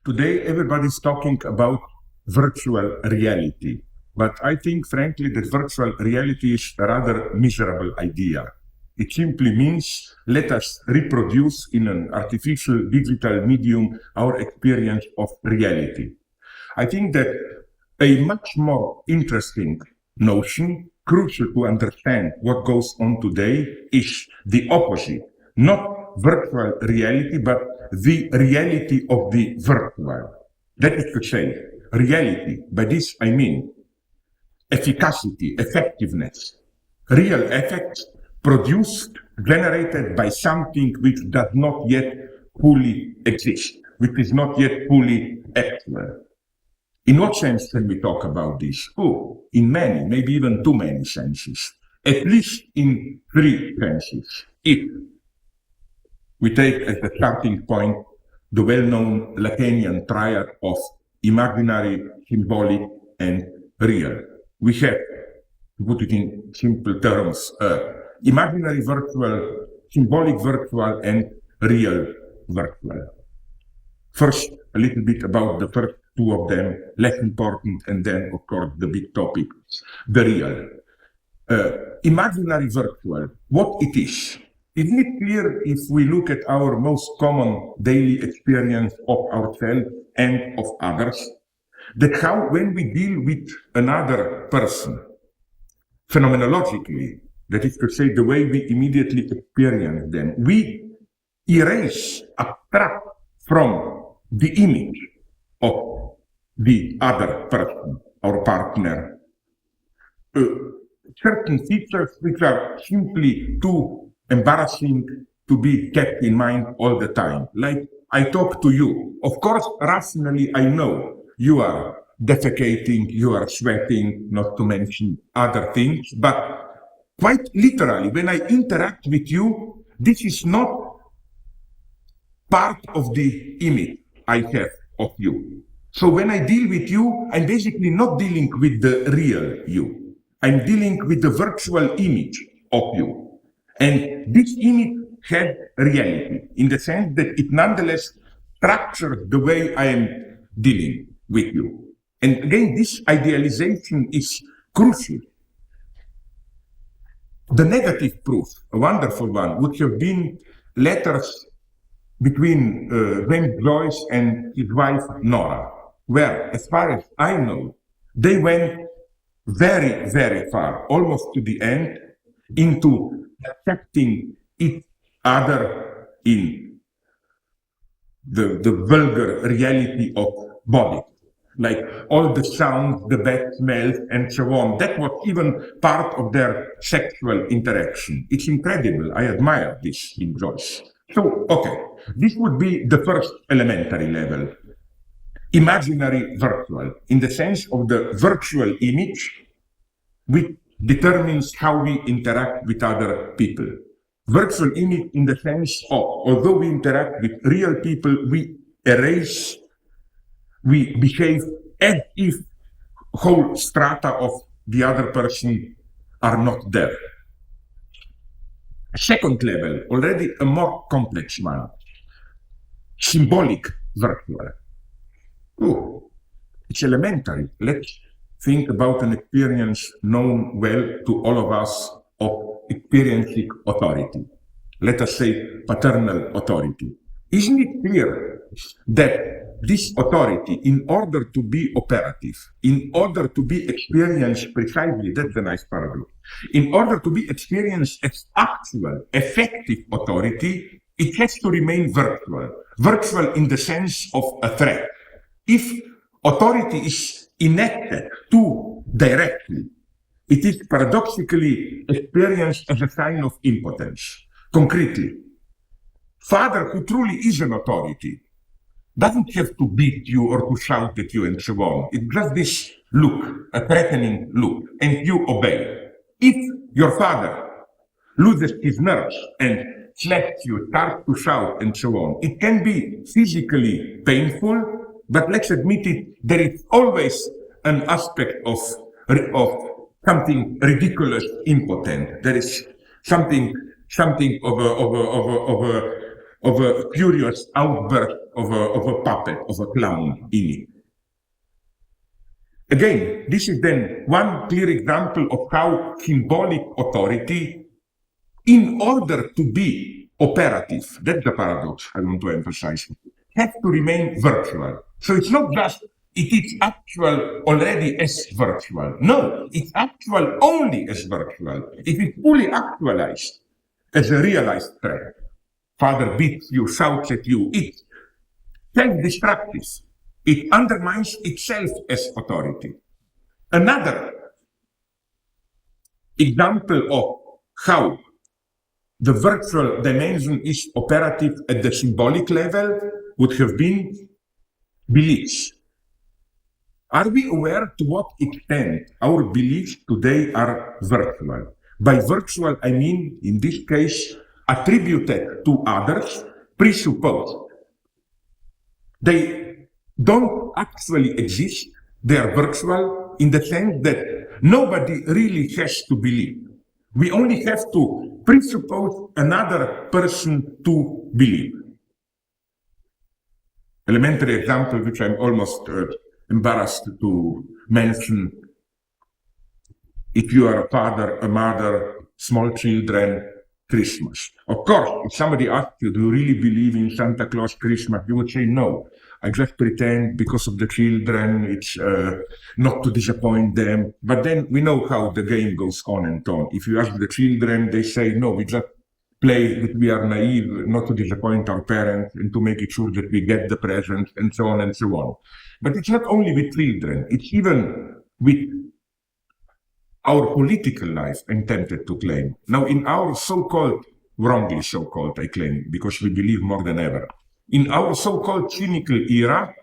Today, everybody's talking about virtual reality. But I think, frankly, that virtual reality is a rather miserable idea. It simply means let us reproduce in an artificial digital medium our experience of reality. I think that a much more interesting notion, crucial to understand what goes on today, is the opposite. Not virtual reality, but the reality of the virtual. That is to say, reality. By this I mean efficacy, effectiveness, real effects produced, generated by something which does not yet fully exist, which is not yet fully actual. In what sense can we talk about this? Oh, in many, maybe even too many senses. At least in three senses. If we take as the starting point the well-known Lacanian triad of imaginary, symbolic, and real. We have, to put it in simple terms, imaginary virtual, symbolic virtual, and real virtual. First, a little bit about the first two of them, less important, and then, of course, the big topic, the real. Imaginary virtual, what it is. Isn't it clear if we look at our most common daily experience of ourselves and of others, that how when we deal with another person, phenomenologically, that is to say, the way we immediately experience them, we erase, abstract from the image of the other person or partner certain features which are simply too embarrassing to be kept in mind all the time. Like, I talk to you. Of course, rationally, I know you are defecating, you are sweating, not to mention other things, but quite literally, when I interact with you, this is not part of the image I have of you. So when I deal with you, I'm basically not dealing with the real you. I'm dealing with the virtual image of you. And this image has reality in the sense that it nonetheless structures the way I am dealing with you. And again, this idealization is crucial. The negative proof, a wonderful one, would have been letters between Ben Joyce and his wife Nora, where, as far as I know, they went very, very far, almost to the end, into accepting each other in the vulgar reality of body, like all the sounds, the bad smells, and so on. That was even part of their sexual interaction. It's incredible. I admire this in Joyce. So, okay, this would be the first elementary level. Imaginary virtual, in the sense of the virtual image, which determines how we interact with other people. Virtual image in the sense of, although we interact with real people, we erase, we behave as if whole strata of the other person are not there. Second level, already a more complex one, symbolic virtual. Oh, it's elementary. Let's think about an experience known well to all of us of experiencing authority. Let us say paternal authority. Isn't it clear that this authority, in order to be operative, in order to be experienced precisely, that's a nice paradox, in order to be experienced as actual, effective authority, it has to remain virtual. Virtual in the sense of a threat. If authority is enacted too directly, it is paradoxically experienced as a sign of impotence. Concretely, father who truly is an authority doesn't have to beat you or to shout at you and so on. It's just this look, a threatening look, and you obey. If your father loses his nerves and slaps you, starts to shout and so on, it can be physically painful, but let's admit it, there is always an aspect of something ridiculous, impotent. There is something of a curious outburst of a puppet, of a clown in it. Again, this is then one clear example of how symbolic authority, in order to be operative, that's the paradox I want to emphasize, has to remain virtual. So it's not just it is actual already as virtual. No, it's actual only as virtual. It is fully actualized as a realized threat. Father beats you, shouts at you. It's self-destructive. It undermines itself as authority. Another example of how the virtual dimension is operative at the symbolic level would have been beliefs. Are we aware to what extent our beliefs today are virtual? By virtual, I mean, in this case, attributed to others, presupposed. They don't actually exist. They are virtual in the sense that nobody really has to believe. We only have to presuppose another person to believe. Elementary example, which I'm almost embarrassed to mention. If you are a father, a mother, small children, Christmas. Of course, if somebody asks you, do you really believe in Santa Claus Christmas? You would say, no, I just pretend because of the children, it's not to disappoint them. But then we know how the game goes on and on. If you ask the children, they say, no, we just play that we are naive, not to disappoint our parents and to make it sure that we get the presents and so on and so on. But it's not only with children, it's even with our political life, I'm tempted to claim. Now, in our so-called, wrongly so-called, I claim, because we believe more than ever, in our so-called cynical era,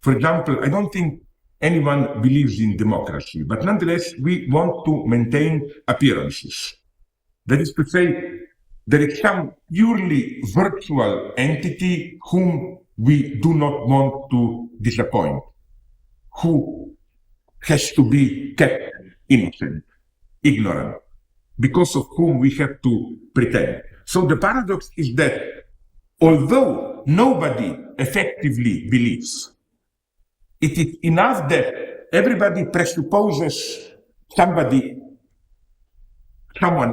for example, I don't think anyone believes in democracy, but nonetheless, we want to maintain appearances. That is to say, there is some purely virtual entity whom we do not want to disappoint, who has to be kept innocent, ignorant, because of whom we have to pretend. So the paradox is that although nobody effectively believes, it is enough that everybody presupposes someone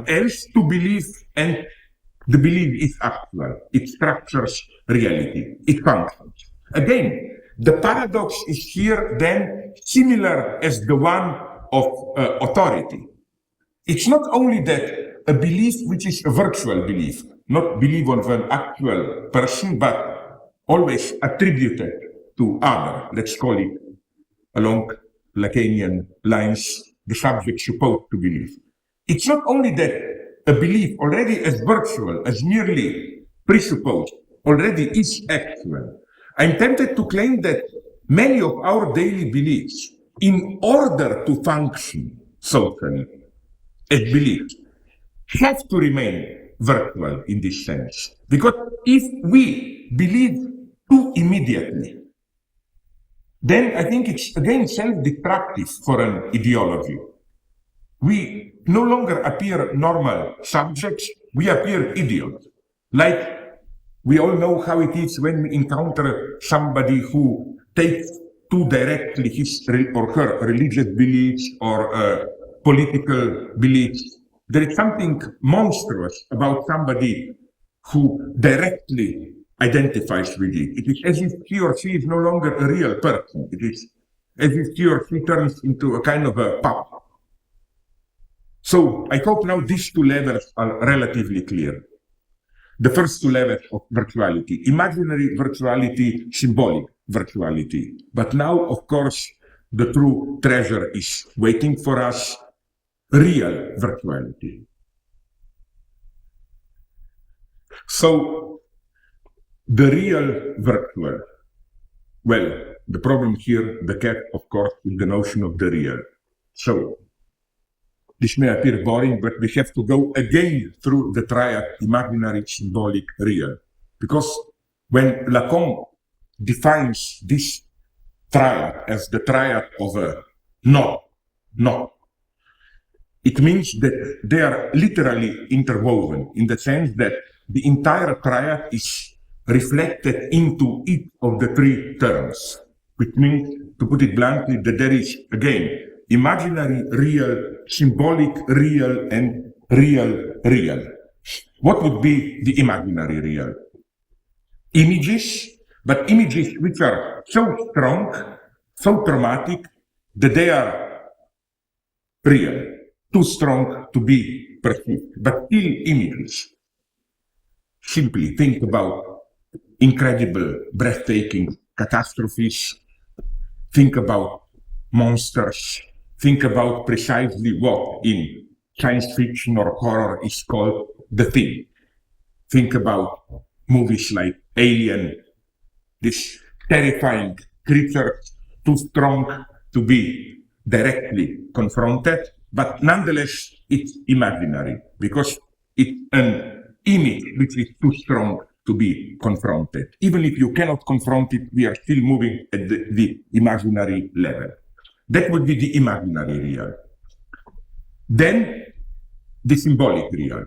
else to believe, and the belief is actual. It structures reality. It functions. Again, the paradox is here then similar as the one of authority. It's not only that a belief which is a virtual belief, not belief of an actual person, but always attributed to other, let's call it, along Lacanian lines, the subject supposed to believe. It's not only that a belief already as virtual, as merely presupposed, already is actual. I'm tempted to claim that many of our daily beliefs, in order to function socially as beliefs, have to remain virtual in this sense. Because if we believe too immediately, then I think it's again self-destructive for an ideology. We no longer appear normal subjects, we appear idiots. Like we all know how it is when we encounter somebody who takes too directly his or her religious beliefs or political beliefs. There is something monstrous about somebody who directly identifies with it. It is as if he or she is no longer a real person. It is as if he or she turns into a kind of a puppet. So I hope now these two levels are relatively clear. The first two levels of virtuality, imaginary virtuality, symbolic virtuality. But now, of course, the true treasure is waiting for us, real virtuality. So, the real virtual. Well, the problem here, the cat, of course, is the notion of the real. So, this may appear boring, but we have to go again through the triad imaginary, symbolic, real. Because when Lacan defines this triad as the triad of a no, it means that they are literally interwoven in the sense that the entire triad is reflected into each of the three terms, which means, to put it bluntly, that there is, again, imaginary real, symbolic real, and real real. What would be the imaginary real? Images, but images which are so strong, so traumatic, that they are real, too strong to be perceived, but still images. Simply think about incredible, breathtaking catastrophes. Think about monsters. Think about precisely what in science fiction or horror is called the thing. Think about movies like Alien, this terrifying creature too strong to be directly confronted, but nonetheless it's imaginary because it's an image which is too strong to be confronted. Even if you cannot confront it, we are still moving at the imaginary level. That would be the imaginary real. Then the symbolic real.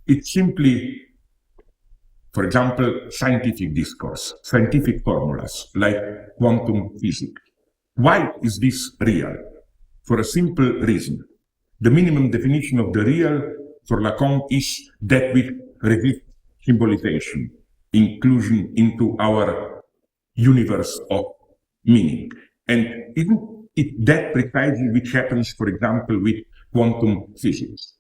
It's simply, for example, scientific discourse, scientific formulas like quantum physics. Why is this real? For a simple reason. The minimum definition of the real for Lacan is that which resists symbolization, inclusion into our universe of meaning. And isn't it that precisely which happens, for example, with quantum physics?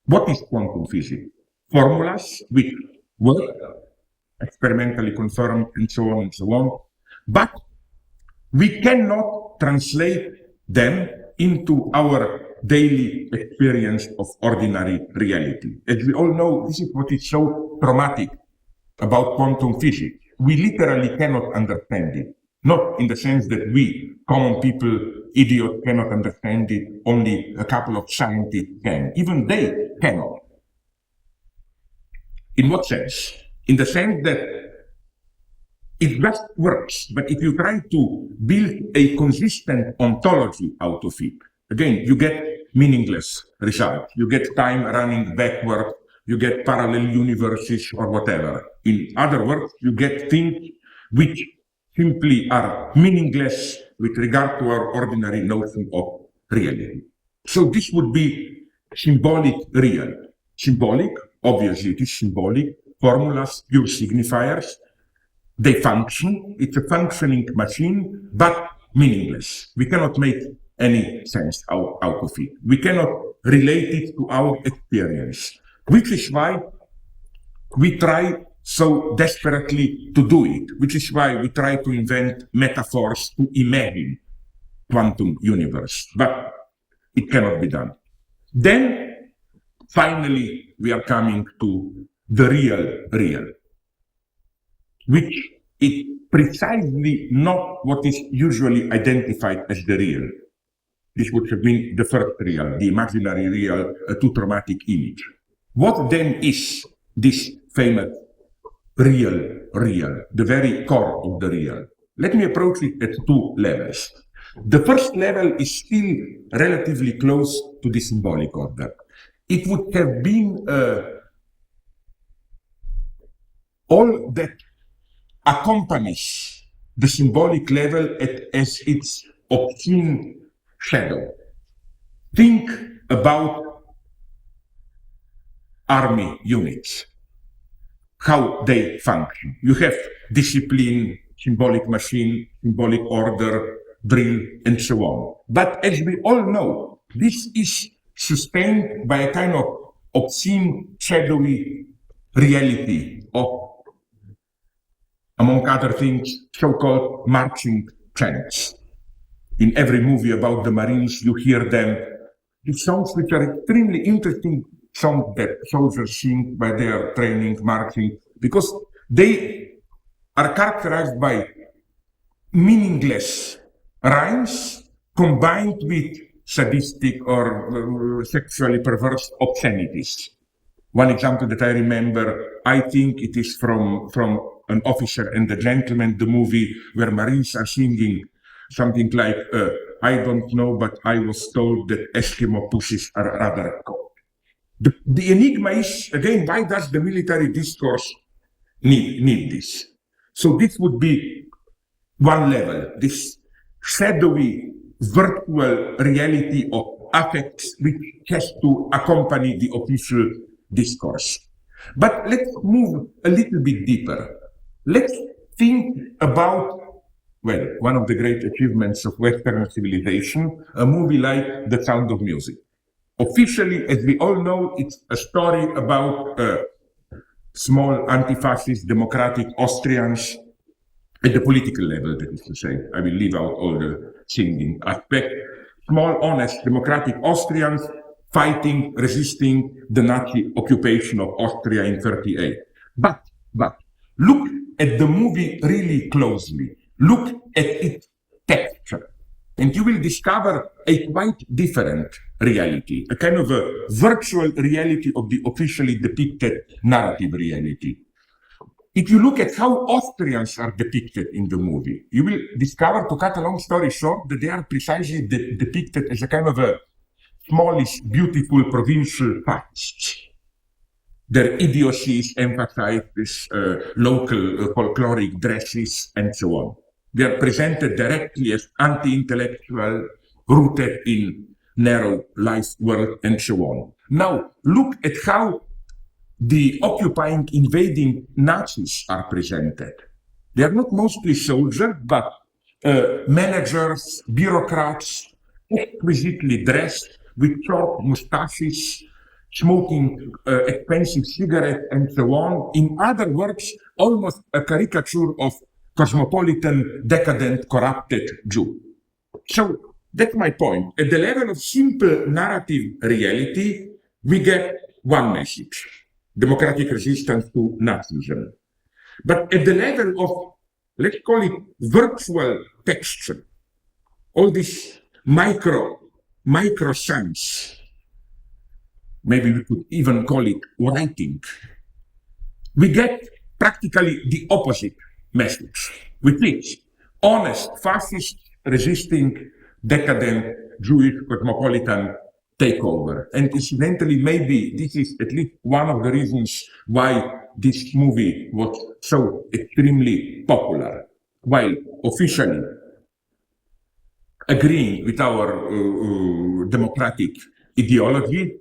What is quantum physics? Formulas which work, experimentally confirmed, and so on and so on, but we cannot translate them into our daily experience of ordinary reality. As we all know, this is what is so traumatic about quantum physics. We literally cannot understand it. Not in the sense that we, common people, idiots, cannot understand it, only a couple of scientists can. Even they cannot. In what sense? In the sense that it just works, but if you try to build a consistent ontology out of it, again, you get meaningless results. You get time running backward, you get parallel universes or whatever. In other words, you get things which simply are meaningless with regard to our ordinary notion of reality. So this would be symbolic real. Symbolic, obviously it is symbolic, formulas, pure signifiers. They function, it's a functioning machine, but meaningless. We cannot make any sense out of it. We cannot relate it to our experience, which is why we try so desperately to do it, which is why we try to invent metaphors to imagine quantum universe, but it cannot be done. Then, finally, we are coming to the real, which is precisely not what is usually identified as the real. This would have been the first real, the imaginary real, a too traumatic image. What then is this famous real, the very core of the real? Let me approach it at two levels. The first level is still relatively close to the symbolic order. It would have been all that accompanies the symbolic level as its obscene shadow. Think about army units, how they function. You have discipline, symbolic machine, symbolic order, drill, and so on. But as we all know, this is sustained by a kind of obscene, shadowy reality of, among other things, so-called marching chants. In every movie about the Marines, you hear them. These songs which are extremely interesting songs that soldiers sing by their training, marching, because they are characterized by meaningless rhymes combined with sadistic or sexually perverse obscenities. One example that I remember, I think it is from An Officer and a Gentleman, the movie where Marines are singing something like, I don't know, but I was told that Eskimo pussies are rather cold. The enigma is, again, why does the military discourse need this. So this would be one level, this shadowy virtual reality of affects which has to accompany the official discourse. But let's move a little bit deeper. Let's think about, well, one of the great achievements of Western civilization, a movie like The Sound of Music. Officially, as we all know, it's a story about small anti-fascist democratic Austrians at the political level, that is to say. I will leave out all the singing aspect. Small, honest, democratic Austrians fighting, resisting the Nazi occupation of Austria in 1938. But look at the movie really closely. Look at its texture. And you will discover a quite different reality, a kind of a virtual reality of the officially depicted narrative reality. If you look at how Austrians are depicted in the movie, you will discover, to cut a long story short, that they are precisely depicted as a kind of a smallish, beautiful provincial fascists. Their idiocy is emphasized with local folkloric dresses and so on. They are presented directly as anti-intellectual, rooted in narrow life world and so on. Now, look at how the occupying, invading Nazis are presented. They are not mostly soldiers, but managers, bureaucrats, exquisitely dressed with short mustaches, smoking expensive cigarettes and so on. In other words, almost a caricature of cosmopolitan, decadent, corrupted Jew. So that's my point. At the level of simple narrative reality, we get one message: democratic resistance to Nazism. But at the level of, let's call it virtual texture, all this micro sense, maybe we could even call it writing, we get practically the opposite message, which is honest, fascist, resisting, decadent, Jewish, cosmopolitan takeover. And incidentally, maybe this is at least one of the reasons why this movie was so extremely popular. While officially agreeing with our democratic ideology,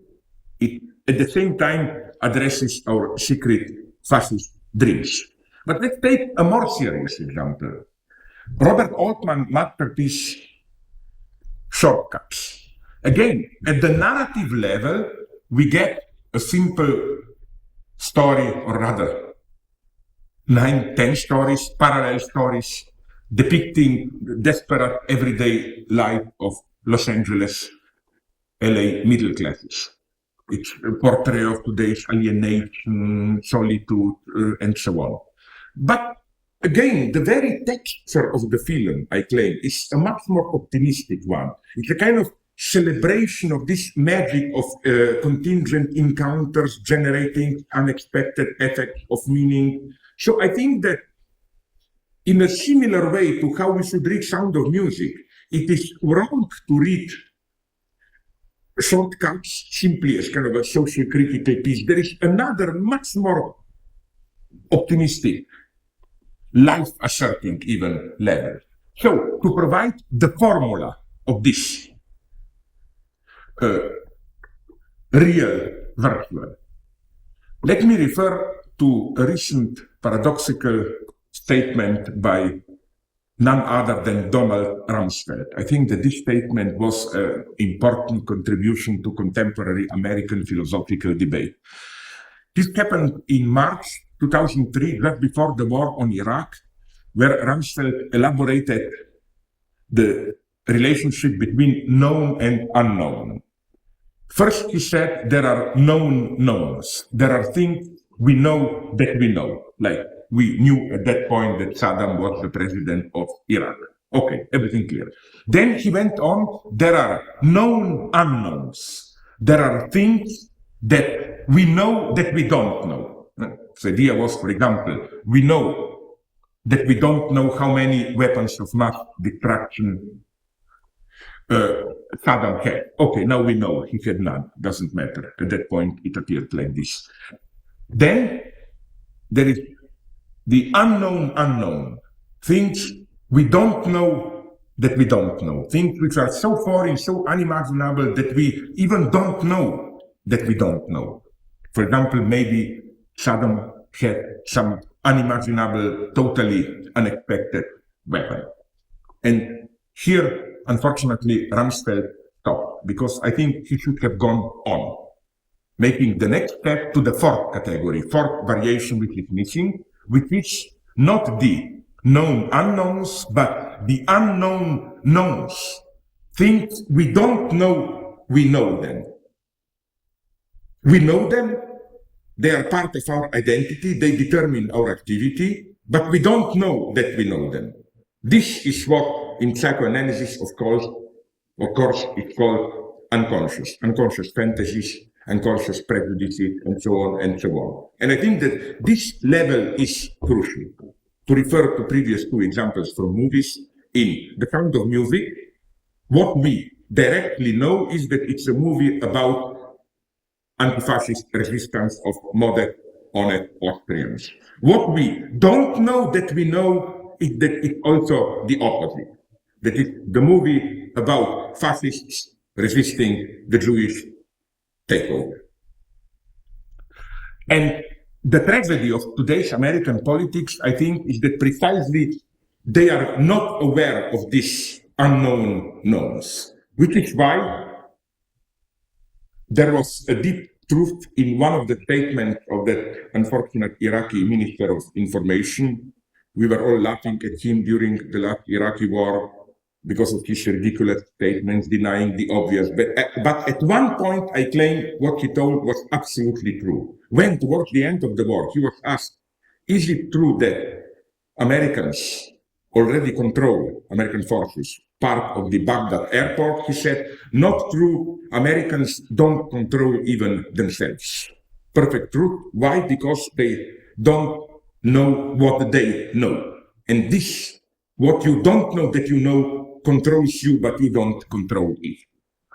it at the same time addresses our secret fascist dreams. But let's take a more serious example. Robert Altman's masterpiece, Shortcuts. Again, at the narrative level, we get a simple story, or rather 9, 10 stories, parallel stories, depicting the desperate everyday life of Los Angeles, LA middle classes. It's a portrait of today's alienation, solitude, and so on. But again, the very texture of the film, I claim, is a much more optimistic one. It's a kind of celebration of this magic of contingent encounters generating unexpected effects of meaning. So I think that in a similar way to how we should read Sound of Music, it is wrong to read Shortcuts simply as kind of a social critical piece. There is another much more optimistic, life-asserting even level. So to provide the formula of this real virtual, let me refer to a recent paradoxical statement by none other than Donald Rumsfeld. I think that this statement was an important contribution to contemporary American philosophical debate. This happened in March 2003, just before the war on Iraq, where Rumsfeld elaborated the relationship between known and unknown. First, he said there are known knowns. There are things we know that we know, like we knew at that point that Saddam was the president of Iraq. Okay, everything clear. Then he went on, there are known unknowns. There are things that we know that we don't know. The idea was, for example, we know that we don't know how many weapons of mass destruction Saddam had. Okay, now we know he had none. Doesn't matter. At that point, it appeared like this. Then there is the unknown unknown, things we don't know that we don't know, things which are so foreign, so unimaginable that we even don't know that we don't know. For example, maybe Saddam had some unimaginable, totally unexpected weapon. And here, unfortunately, Rumsfeld stopped, because I think he should have gone on, making the next step to the fourth category, fourth variation which is missing, which is not the known unknowns, but the unknown knowns. Things we don't know, we know them. We know them, they are part of our identity, they determine our activity, but we don't know that we know them. This is what in psychoanalysis, of course, is called unconscious fantasies, unconscious prejudices, and so on and so on. And I think that this level is crucial. To refer to previous two examples from movies, in The Sound of Music, what we directly know is that it's a movie about anti-fascist resistance of modern, honest Austrians. What we don't know that we know is that it's also the opposite. That is the movie about fascists resisting the Jewish takeover. And the tragedy of today's American politics, I think, is that precisely they are not aware of these unknown knowns, which is why there was a deep truth in one of the statements of that unfortunate Iraqi Minister of Information. We were all laughing at him during the last Iraqi war because of his ridiculous statements denying the obvious. But at one point, I claim what he told was absolutely true. When, towards the end of the war, he was asked, is it true that Americans already control, American forces, part of the Baghdad airport? He said, not true, Americans don't control even themselves. Perfect truth. Why? Because they don't know what they know. And this, what you don't know that you know, controls you, but you don't control it.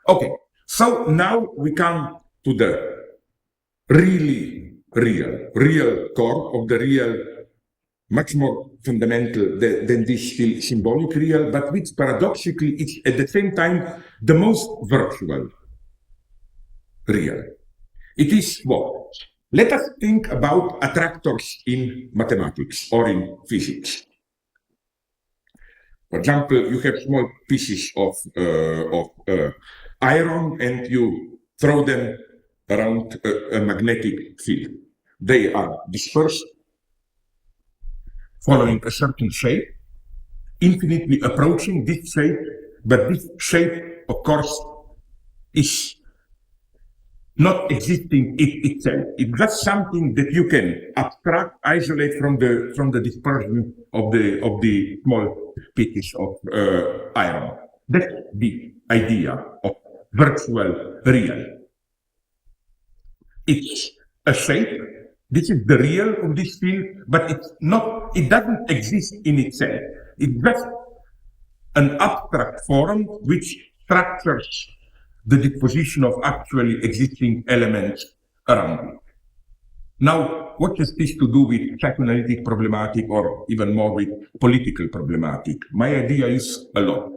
Okay, so now we come to the really real core of the real, much more fundamental than this still symbolic real, but which paradoxically is at the same time the most virtual real. It is what? Let us think about attractors in mathematics or in physics. For example, you have small pieces of iron and you throw them around a magnetic field. They are dispersed following a certain shape, infinitely approaching this shape, but this shape, of course, is not existing itself. It's just something that you can abstract, isolate from the dispersion of the small pieces of iron. That's the idea of virtual real. It's a shape. This is the real of this field, but it doesn't exist in itself. It's just an abstract form which structures the disposition of actually existing elements around it. Now, what has this to do with psychoanalytic problematic or even more with political problematic? My idea is a lot.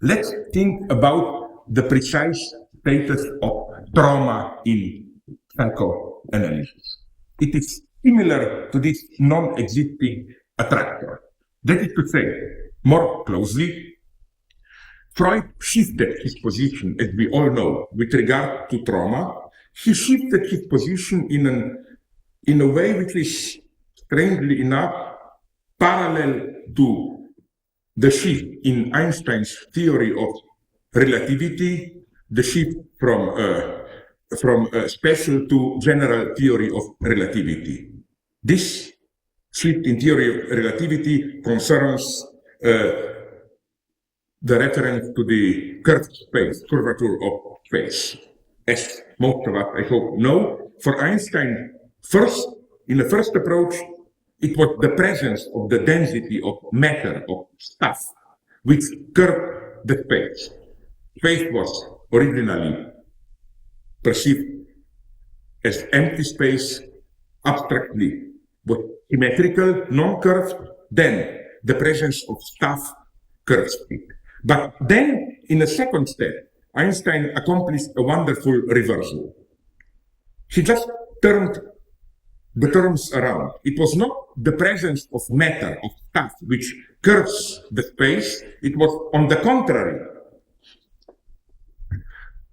Let's think about the precise status of trauma in psychoanalysis. It is similar to this non-existing attractor. That is to say, more closely, Freud shifted his position, as we all know, with regard to trauma. He shifted his position in a way which is, strangely enough, parallel to the shift in Einstein's theory of relativity, the shift from special to general theory of relativity. This shift in theory of relativity concerns the reference to the curved space, curvature of space. As most of us, I hope, know, for Einstein, in the first approach, it was the presence of the density of matter, of stuff, which curved the space. Space was originally perceived as empty space, abstractly, but symmetrical, non-curved, then the presence of staff curves it. But then, in a second step, Einstein accomplished a wonderful reversal. He just turned the terms around. It was not the presence of matter, of stuff, which curves the space. It was, on the contrary,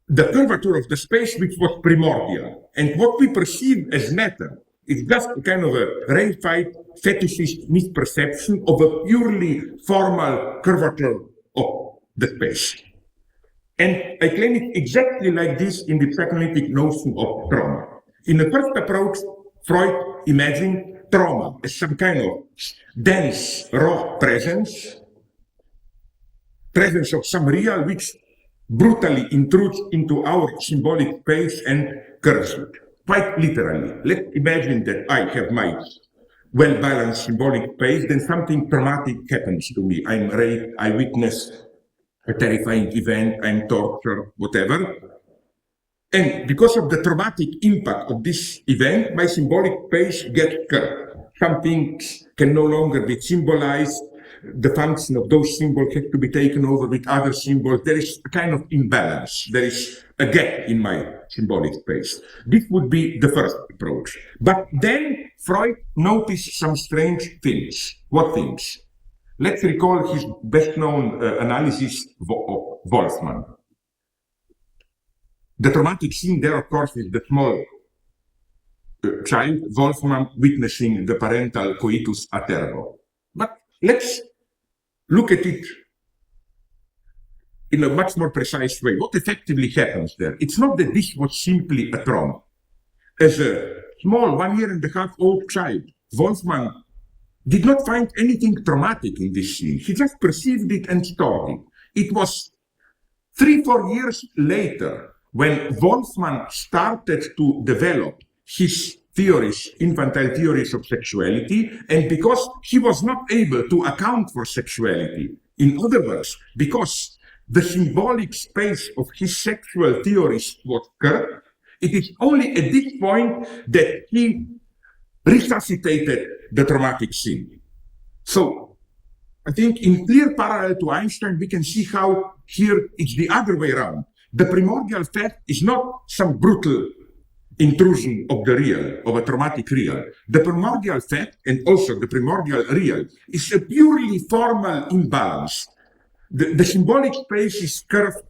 the curvature of the space which was primordial. And what we perceive as matter is just a kind of a reified, fetishist misperception of a purely formal curvature of the space. And I claim it exactly like this in the psychoanalytic notion of trauma. In the first approach, Freud imagined trauma as some kind of dense, raw presence of some real which brutally intrudes into our symbolic space and curves it. Quite literally. Let's imagine that I have my well-balanced symbolic space, then something traumatic happens to me. I'm raped, I witness a terrifying event, I'm tortured, whatever. And because of the traumatic impact of this event, my symbolic space gets curved. Some things can no longer be symbolized. The function of those symbols has to be taken over with other symbols. There is a kind of imbalance. There is a gap in my symbolic space. This would be the first approach. But then Freud noticed some strange things. What things? Let's recall his best-known analysis of Wolfman. The traumatic scene there, of course, is the small child, Wolfman, witnessing the parental coitus a tergo. But let's look at it in a much more precise way. What effectively happens there? It's not that this was simply a trauma. As a small 1.5-year-old child, Wolfman did not find anything traumatic in this scene. He just perceived it and stored it. It was 3-4 years later when Wolfman started to develop his theories, infantile theories of sexuality, and because he was not able to account for sexuality, in other words, because the symbolic space of his sexual theories was curved, it is only at this point that he resuscitated the traumatic scene. So, I think in clear parallel to Einstein, we can see how here it's the other way around. The primordial fact is not some brutal intrusion of the real, of a traumatic real. The primordial fact, and also the primordial real, is a purely formal imbalance. The symbolic space is curved,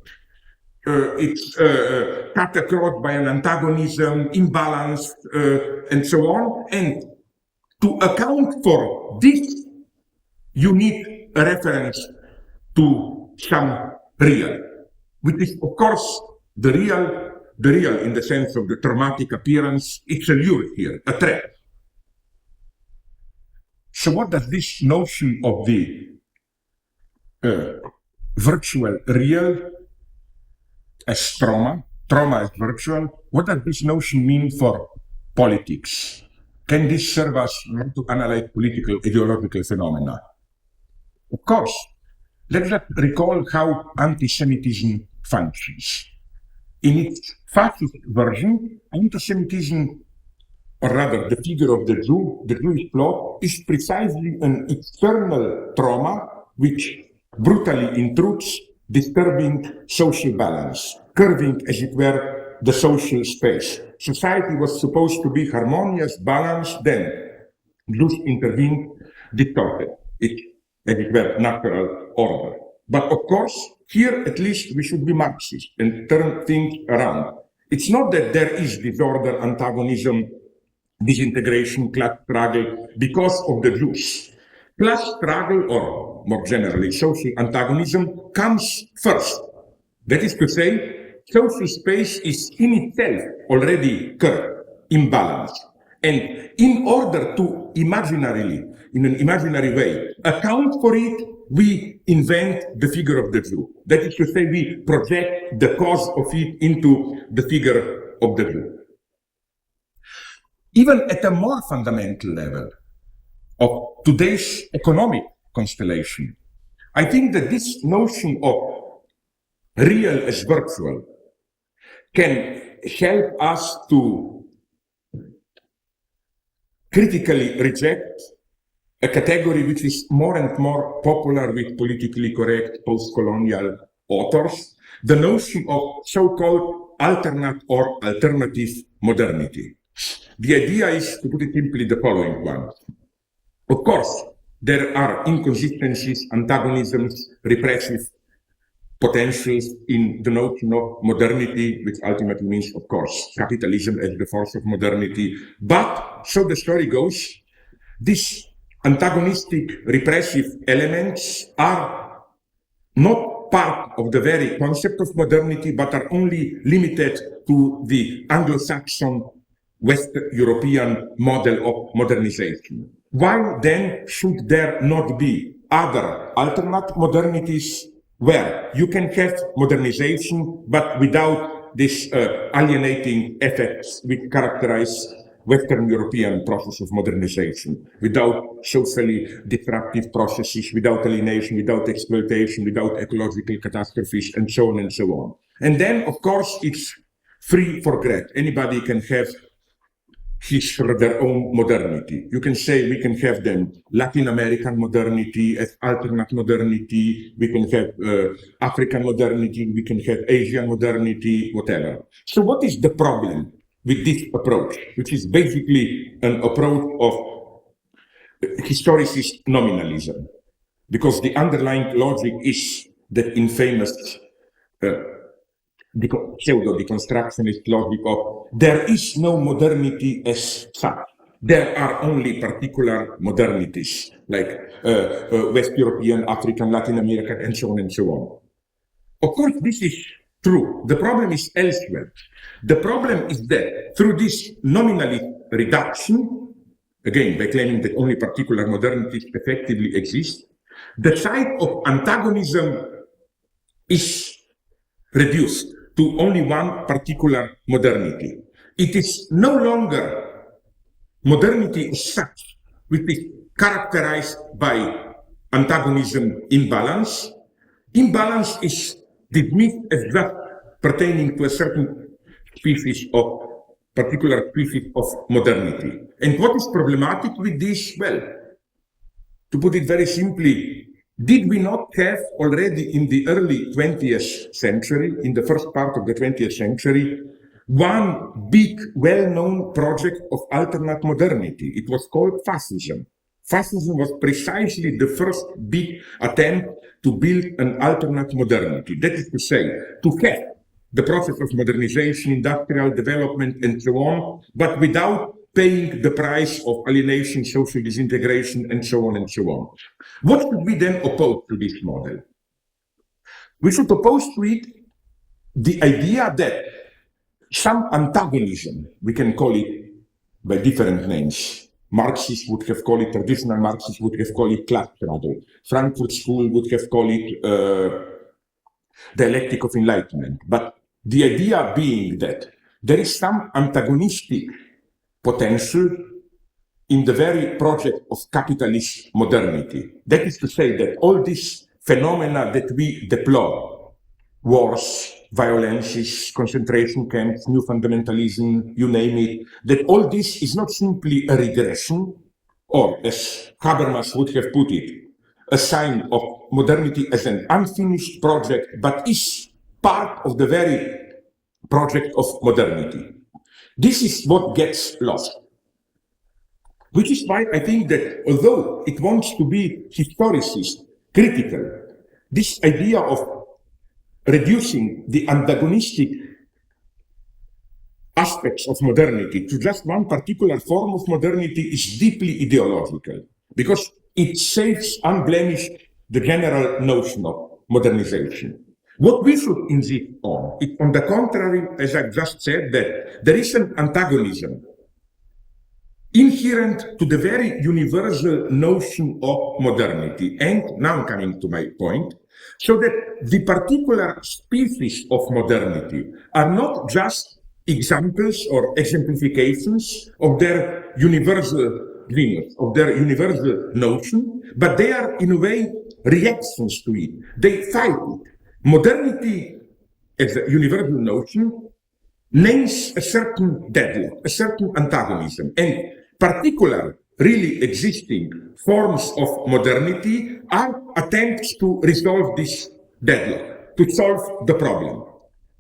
it's cut across by an antagonism, imbalanced, and so on. And to account for this, you need a reference to some real, which is, of course, the real in the sense of the traumatic appearance. It's a lure here, a trap. So what does this notion of the virtual real as trauma as virtual, what does this notion mean for politics? Can this serve us not to analyze political, ideological phenomena? Of course, let's just recall how anti-Semitism functions. In its fascist version, anti-Semitism, or rather the figure of the Jew, the Jewish plot, is precisely an external trauma which brutally intrudes, disturbing social balance, curving, as it were, the social space. Society was supposed to be harmonious, balanced, then Jews intervened, distorted it, as it were, natural order. But of course, here at least we should be Marxist and turn things around. It's not that there is disorder, antagonism, disintegration, class struggle because of the Jews. Class struggle, or more generally, social antagonism, comes first. That is to say, social space is in itself already curved, imbalanced. And in order to imaginarily, in an imaginary way, account for it, we invent the figure of the Jew. That is to say, we project the cause of it into the figure of the Jew. Even at a more fundamental level of today's economic constellation, I think that this notion of real as virtual can help us to critically reject a category which is more and more popular with politically correct post-colonial authors, the notion of so-called alternate or alternative modernity. The idea is, to put it simply, the following one. Of course, there are inconsistencies, antagonisms, repressive potentials in the notion of modernity, which ultimately means, of course, capitalism as the force of modernity. But, so the story goes, these antagonistic, repressive elements are not part of the very concept of modernity, but are only limited to the Anglo-Saxon, West European model of modernization. Why then should there not be other alternate modernities where you can have modernization, but without this alienating effects which characterize Western European process of modernization, without socially disruptive processes, without alienation, without exploitation, without ecological catastrophes, and so on and so on. And then, of course, it's free for grab. Anybody can have his or their own modernity. You can say we can have them Latin American modernity as alternate modernity, we can have African modernity, we can have Asian modernity, whatever. So what is the problem with this approach, which is basically an approach of historicist nominalism? Because the underlying logic is that infamous pseudo-deconstructionist logic of there is no modernity as such. There are only particular modernities, like West European, African, Latin American, and so on and so on. Of course, this is true. The problem is elsewhere. The problem is that through this nominalist reduction, again, by claiming that only particular modernities effectively exist, the type of antagonism is reduced to only one particular modernity. It is no longer modernity as such, which is characterized by antagonism imbalance. Imbalance is dismissed as just pertaining to a certain species of, particular species of modernity. And what is problematic with this? Well, to put it very simply, did we not have already in the early 20th century, in the first part of the 20th century, one big, well-known project of alternate modernity? It was called fascism. Fascism was precisely the first big attempt to build an alternate modernity. That is to say, to have the process of modernization, industrial development, and so on, but without paying the price of alienation, social disintegration, and so on and so on. What should we then oppose to this model? We should oppose to it the idea that some antagonism, we can call it by different names. Marxists would have called it, traditional Marxists would have called it class struggle. Frankfurt School would have called it dialectic of enlightenment. But the idea being that there is some antagonistic potential in the very project of capitalist modernity. That is to say that all these phenomena that we deplore, wars, violences, concentration camps, new fundamentalism, you name it, that all this is not simply a regression, or as Habermas would have put it, a sign of modernity as an unfinished project, but is part of the very project of modernity. This is what gets lost. Which is why I think that although it wants to be historicist, critical, this idea of reducing the antagonistic aspects of modernity to just one particular form of modernity is deeply ideological, because it saves unblemished the general notion of modernization. What we should insist on is, on the contrary, as I just said, that there is an antagonism inherent to the very universal notion of modernity. And now I'm coming to my point, so that the particular species of modernity are not just examples or exemplifications of their universal limits, of their universal notion, but they are in a way reactions to it. They fight it. Modernity as a universal notion names a certain deadlock, a certain antagonism. And particular, really existing forms of modernity are attempts to resolve this deadlock, to solve the problem.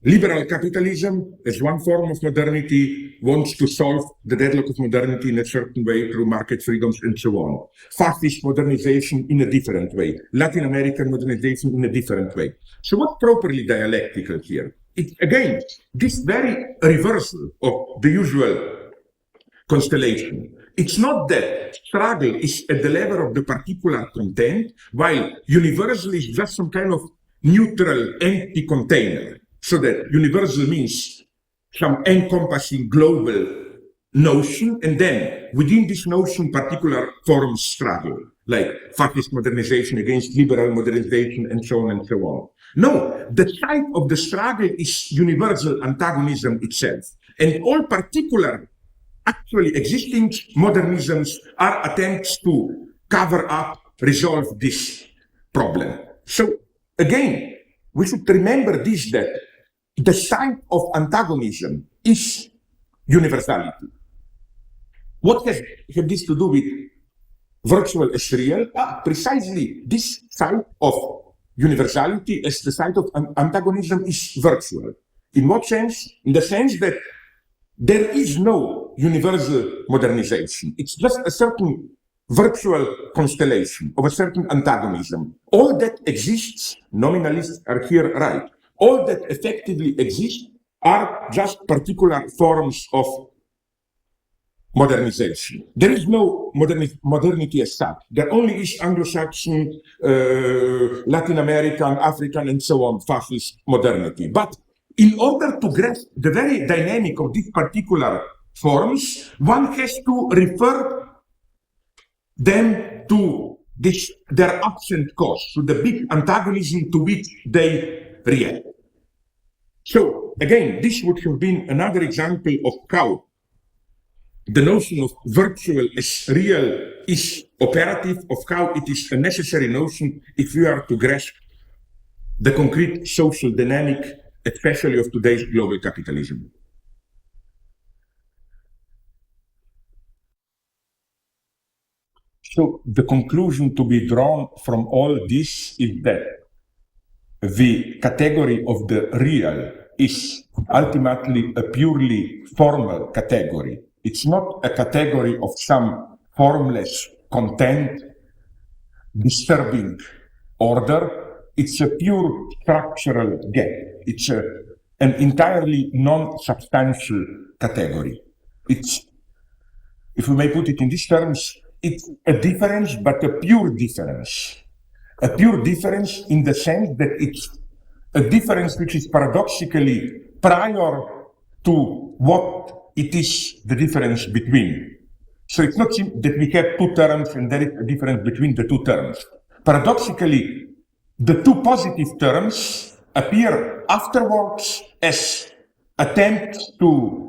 Liberal capitalism, as one form of modernity, wants to solve the deadlock of modernity in a certain way through market freedoms and so on. Fascist modernization in a different way. Latin American modernization in a different way. So what's properly dialectical here? It's, again, this very reversal of the usual constellation. It's not that struggle is at the level of the particular content, while universal is just some kind of neutral, empty container. So that universal means some encompassing global notion, and then within this notion, particular forms struggle, like fascist modernization against liberal modernization, and so on and so on. No, the type of the struggle is universal antagonism itself, and all particular actually existing modernisms are attempts to cover up, resolve this problem. So again, we should remember this, that the site of antagonism is universality. What has this to do with virtual as real? Precisely this site of universality as the site of antagonism is virtual. In what sense? In the sense that there is no universal modernization. It's just a certain virtual constellation of a certain antagonism. All that exists, nominalists are here right, all that effectively exists are just particular forms of modernization. There is no modernity as such. There only is Anglo-Saxon, Latin American, African, and so on, fascist modernity. But in order to grasp the very dynamic of these particular forms, one has to refer them to their absent cause, to the big antagonism to which they react. So again, this would have been another example of how the notion of virtual as real is operative, of how it is a necessary notion if we are to grasp the concrete social dynamic, especially of today's global capitalism. So the conclusion to be drawn from all this is that the category of the real is ultimately a purely formal category. It's not a category of some formless content, disturbing order. It's a pure structural gap. It's an entirely non-substantial category. It's, if we may put it in these terms, it's a difference, but a pure difference. A pure difference in the sense that it's a difference which is paradoxically prior to what it is the difference between. So it's not that we have two terms and there is a difference between the two terms. Paradoxically, the two positive terms appear afterwards as attempts to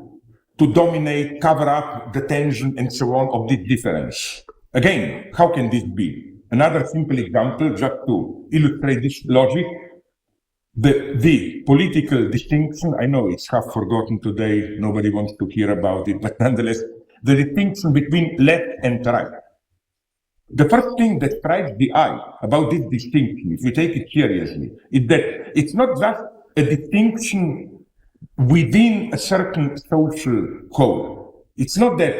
dominate, cover up the tension and so on of this difference. Again, how can this be? Another simple example, just to illustrate this logic, the political distinction, I know it's half forgotten today, nobody wants to hear about it, but nonetheless, the distinction between left and right. The first thing that strikes the eye about this distinction, if we take it seriously, is that it's not just a distinction within a certain social whole. It's not that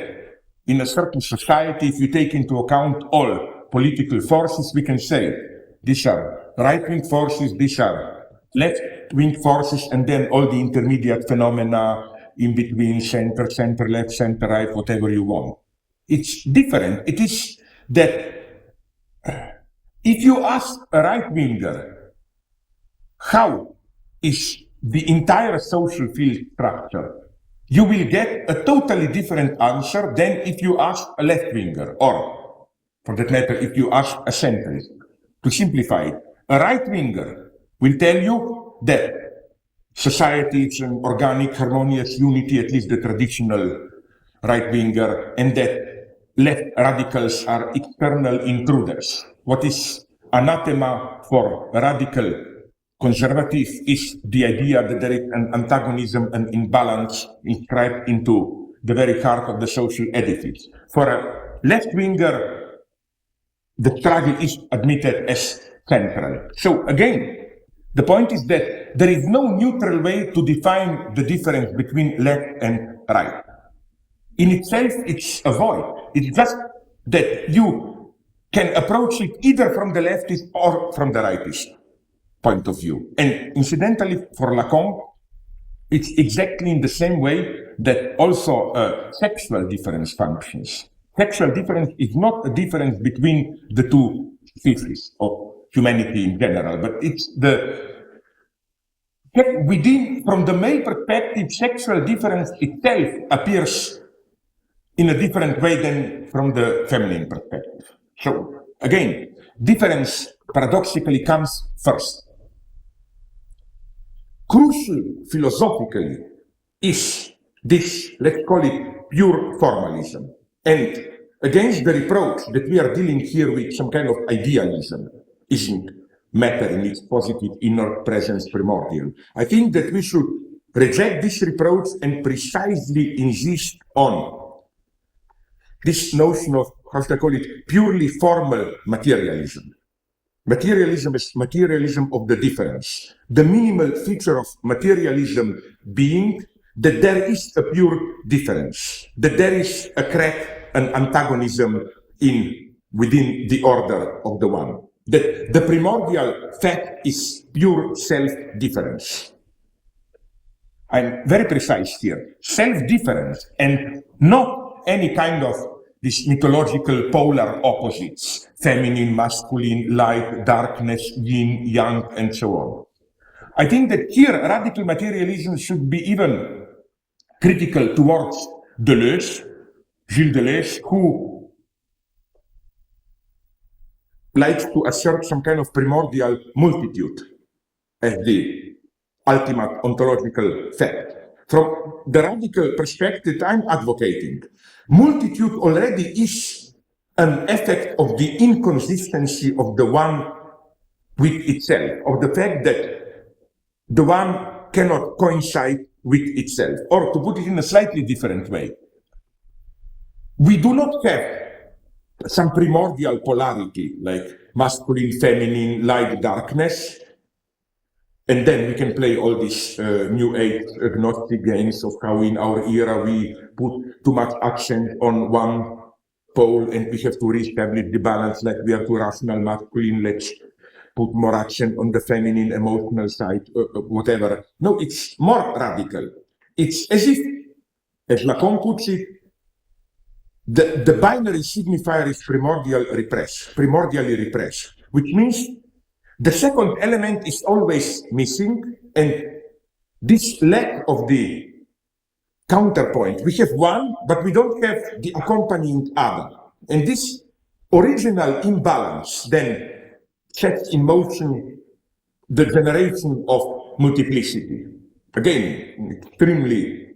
in a certain society, if you take into account all political forces, we can say these are right-wing forces, these are left-wing forces, and then all the intermediate phenomena in between, center, center-left, center-right, whatever you want. It's different. It is that if you ask a right-winger how is the entire social field structured, you will get a totally different answer than if you ask a left-winger, or, for that matter, if you ask a centrist. To simplify it, a right-winger will tell you that society is an organic, harmonious unity, at least the traditional right-winger, and that left radicals are external intruders. What is anathema for a radical conservative is the idea that there is an antagonism and imbalance inscribed into the very heart of the social edifice. For a left-winger, the struggle is admitted as central. So again, the point is that there is no neutral way to define the difference between left and right. In itself, it's a void. It's just that you can approach it either from the leftist or from the rightist point of view. And incidentally, for Lacan, it's exactly in the same way that also sexual difference functions. Sexual difference is not a difference between the two species of humanity in general, but it's from the male perspective, sexual difference itself appears in a different way than from the feminine perspective. So again, difference paradoxically comes first. Crucial philosophically is this, let's call it pure formalism. And against the reproach that we are dealing here with some kind of idealism, isn't matter in its positive inner presence primordial. I think that we should reject this reproach and precisely insist on this notion of, how should I call it, purely formal materialism. Materialism is materialism of the difference. The minimal feature of materialism being that there is a pure difference, that there is a crack, an antagonism within the order of the one. That the primordial fact is pure self-difference. I'm very precise here. Self-difference, and not any kind of these mythological polar opposites, feminine, masculine, light, darkness, yin, yang, and so on. I think that here radical materialism should be even critical towards Deleuze, Gilles Deleuze, who likes to assert some kind of primordial multitude as the ultimate ontological fact. From the radical perspective I'm advocating, multitude already is an effect of the inconsistency of the one with itself, of the fact that the one cannot coincide with itself. Or to put it in a slightly different way, we do not have some primordial polarity like masculine, feminine, light, darkness, and then we can play all these new age agnostic games of how in our era we put too much accent on one pole and we have to reestablish the balance, like we are too rational masculine, let's put more accent on the feminine emotional side, whatever. No, it's more radical. It's as if, as Lacan puts it, the binary signifier is primordially repressed, which means the second element is always missing, and this lack of the counterpoint. We have one, but we don't have the accompanying other. And this original imbalance then sets in motion the generation of multiplicity. Again, an extremely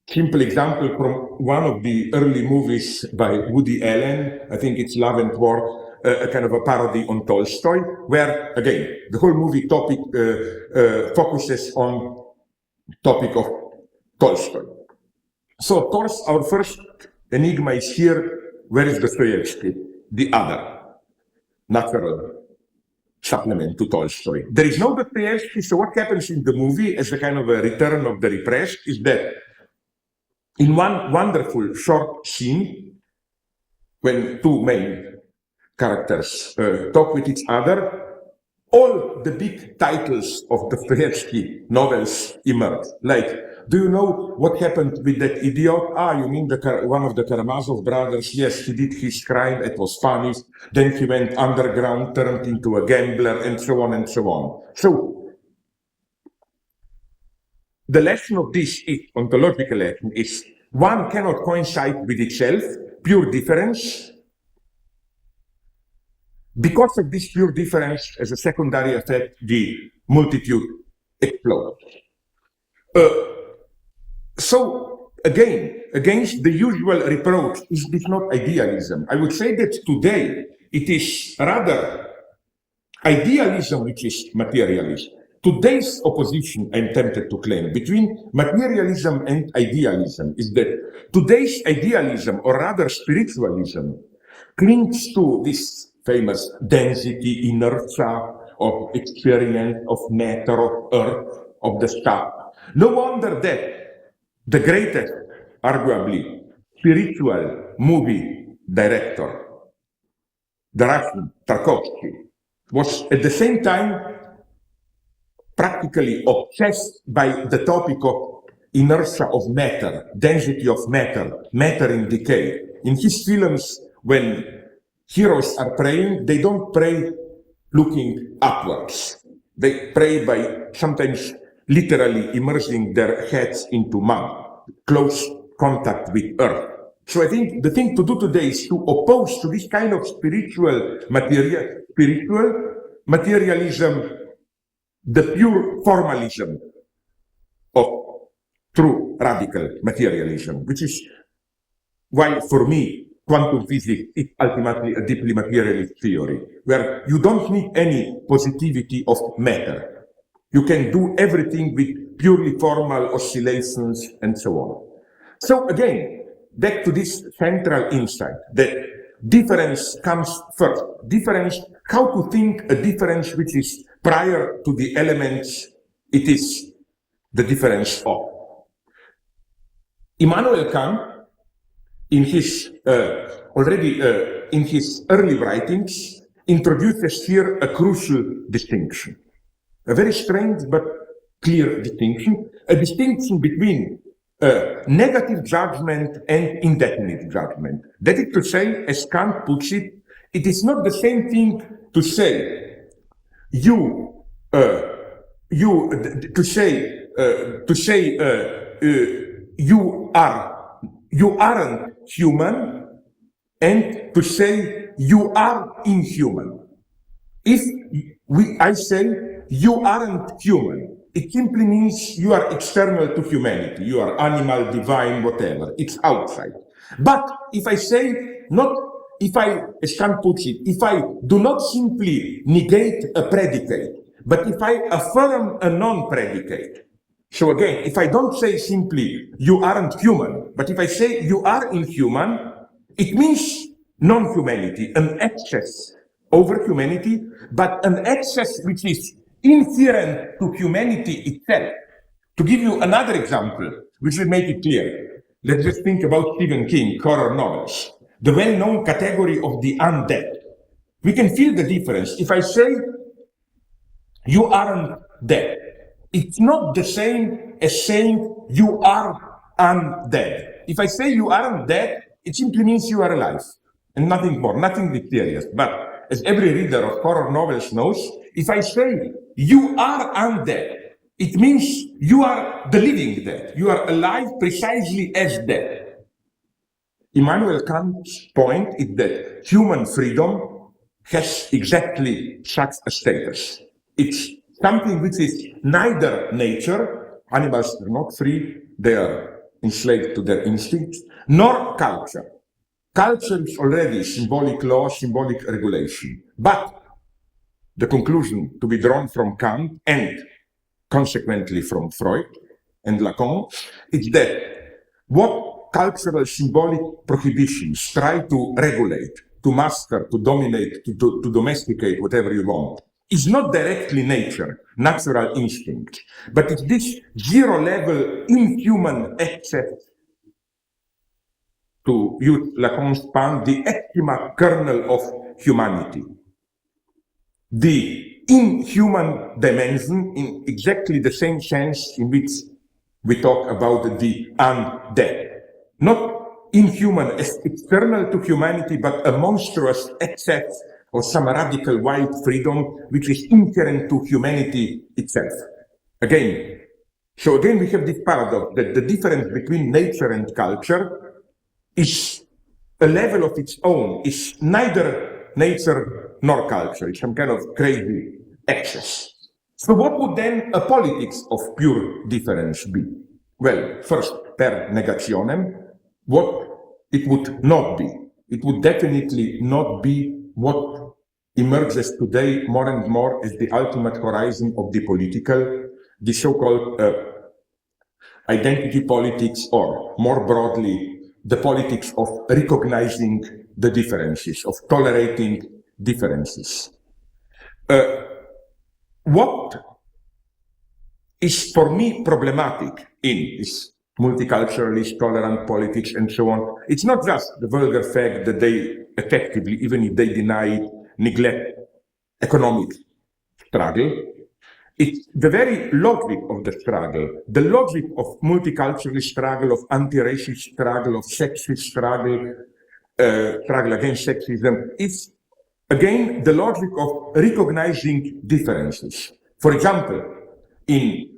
simple example from one of the early movies by Woody Allen, I think it's Love and War, a kind of a parody on Tolstoy, where, again, the whole movie topic focuses on topic of Tolstoy. So, of course, our first enigma is here, where is Dostoevsky, the other natural supplement to Tolstoy? There is no Dostoevsky, so what happens in the movie as a kind of a return of the repressed is that in one wonderful short scene, when two main characters talk with each other, all the big titles of Dostoevsky novels emerge. Like, do you know what happened with that idiot? Ah, you mean one of the Karamazov brothers? Yes, he did his crime, it was punished. Then he went underground, turned into a gambler, and so on and so on. So, the lesson of this ontological lesson is one cannot coincide with itself, pure difference. Because of this pure difference, as a secondary effect, the multitude explodes. So, again, against the usual reproach, is this not idealism? I would say that today it is rather idealism which is materialist. today's opposition, I'm tempted to claim, between materialism and idealism is that today's idealism, or rather spiritualism, clings to this famous density, inertia of experience, of matter, of earth, of the star. No wonder that the greatest, arguably, spiritual movie director, the Russian Tarkovsky, was at the same time practically obsessed by the topic of inertia of matter, density of matter, matter in decay. In his films, when heroes are praying, they don't pray looking upwards. They pray by sometimes literally immersing their heads into mud, close contact with earth. So I think the thing to do today is to oppose to this kind of spiritual materialism the pure formalism of true radical materialism, which is why, for me, quantum physics is ultimately a deeply materialist theory, where you don't need any positivity of matter. You can do everything with purely formal oscillations and so on. So again, back to this central insight that difference comes first. Difference, how to think a difference which is prior to the elements it is the difference of. Immanuel Kant, in his in his early writings, introduces here a crucial distinction, a very strange but clear distinction, a distinction between negative judgment and indefinite judgment. That is to say, as Kant puts it, it is not the same thing to say you aren't human, and to say you are inhuman. If I say you aren't human, it simply means you are external to humanity. You are animal, divine, whatever. It's outside. But if I say as Kant puts it, if I do not simply negate a predicate, but if I affirm a non-predicate. So again, if I don't say simply you aren't human, but if I say you are inhuman, it means non-humanity, an excess over humanity, but an excess which is inherent to humanity itself. To give you another example, which will make it clear, let's just think about Stephen King, horror novels, the well-known category of the undead. We can feel the difference. If I say you aren't dead, it's not the same as saying you are undead. If I say you aren't dead, it simply means you are alive, and nothing more, nothing mysterious. But as every reader of horror novels knows, if I say you are undead, it means you are the living dead. You are alive precisely as dead. Immanuel Kant's point is that human freedom has exactly such a status. It's something which is neither nature, animals are not free, they are enslaved to their instincts, nor culture. Culture is already symbolic law, symbolic regulation. But the conclusion to be drawn from Kant and consequently from Freud and Lacan is that what cultural symbolic prohibitions try to regulate, to master, to dominate, to domesticate, whatever you want, is not directly nature, natural instinct, but it's this zero-level inhuman excess, to use Lacan's term, the eczema kernel of humanity. The inhuman dimension in exactly the same sense in which we talk about the undead. Not inhuman as external to humanity, but a monstrous excess or some radical wild freedom which is inherent to humanity itself. Again, we have this paradox that the difference between nature and culture is a level of its own, is neither nature nor culture. It's some kind of crazy excess. So what would then a politics of pure difference be? Well, first, per negationem, what it would not be. It would definitely not be what emerges today more and more as the ultimate horizon of the political, the so-called identity politics, or more broadly, the politics of recognizing the differences, of tolerating differences. What is for me problematic in this multiculturalist, tolerant politics and so on, it's not just the vulgar fact that they effectively, even if they deny, neglect economic struggle. It's the very logic of the struggle, the logic of multicultural struggle, of anti-racist struggle, of sexist struggle, struggle against sexism. It's, again, the logic of recognizing differences. For example, in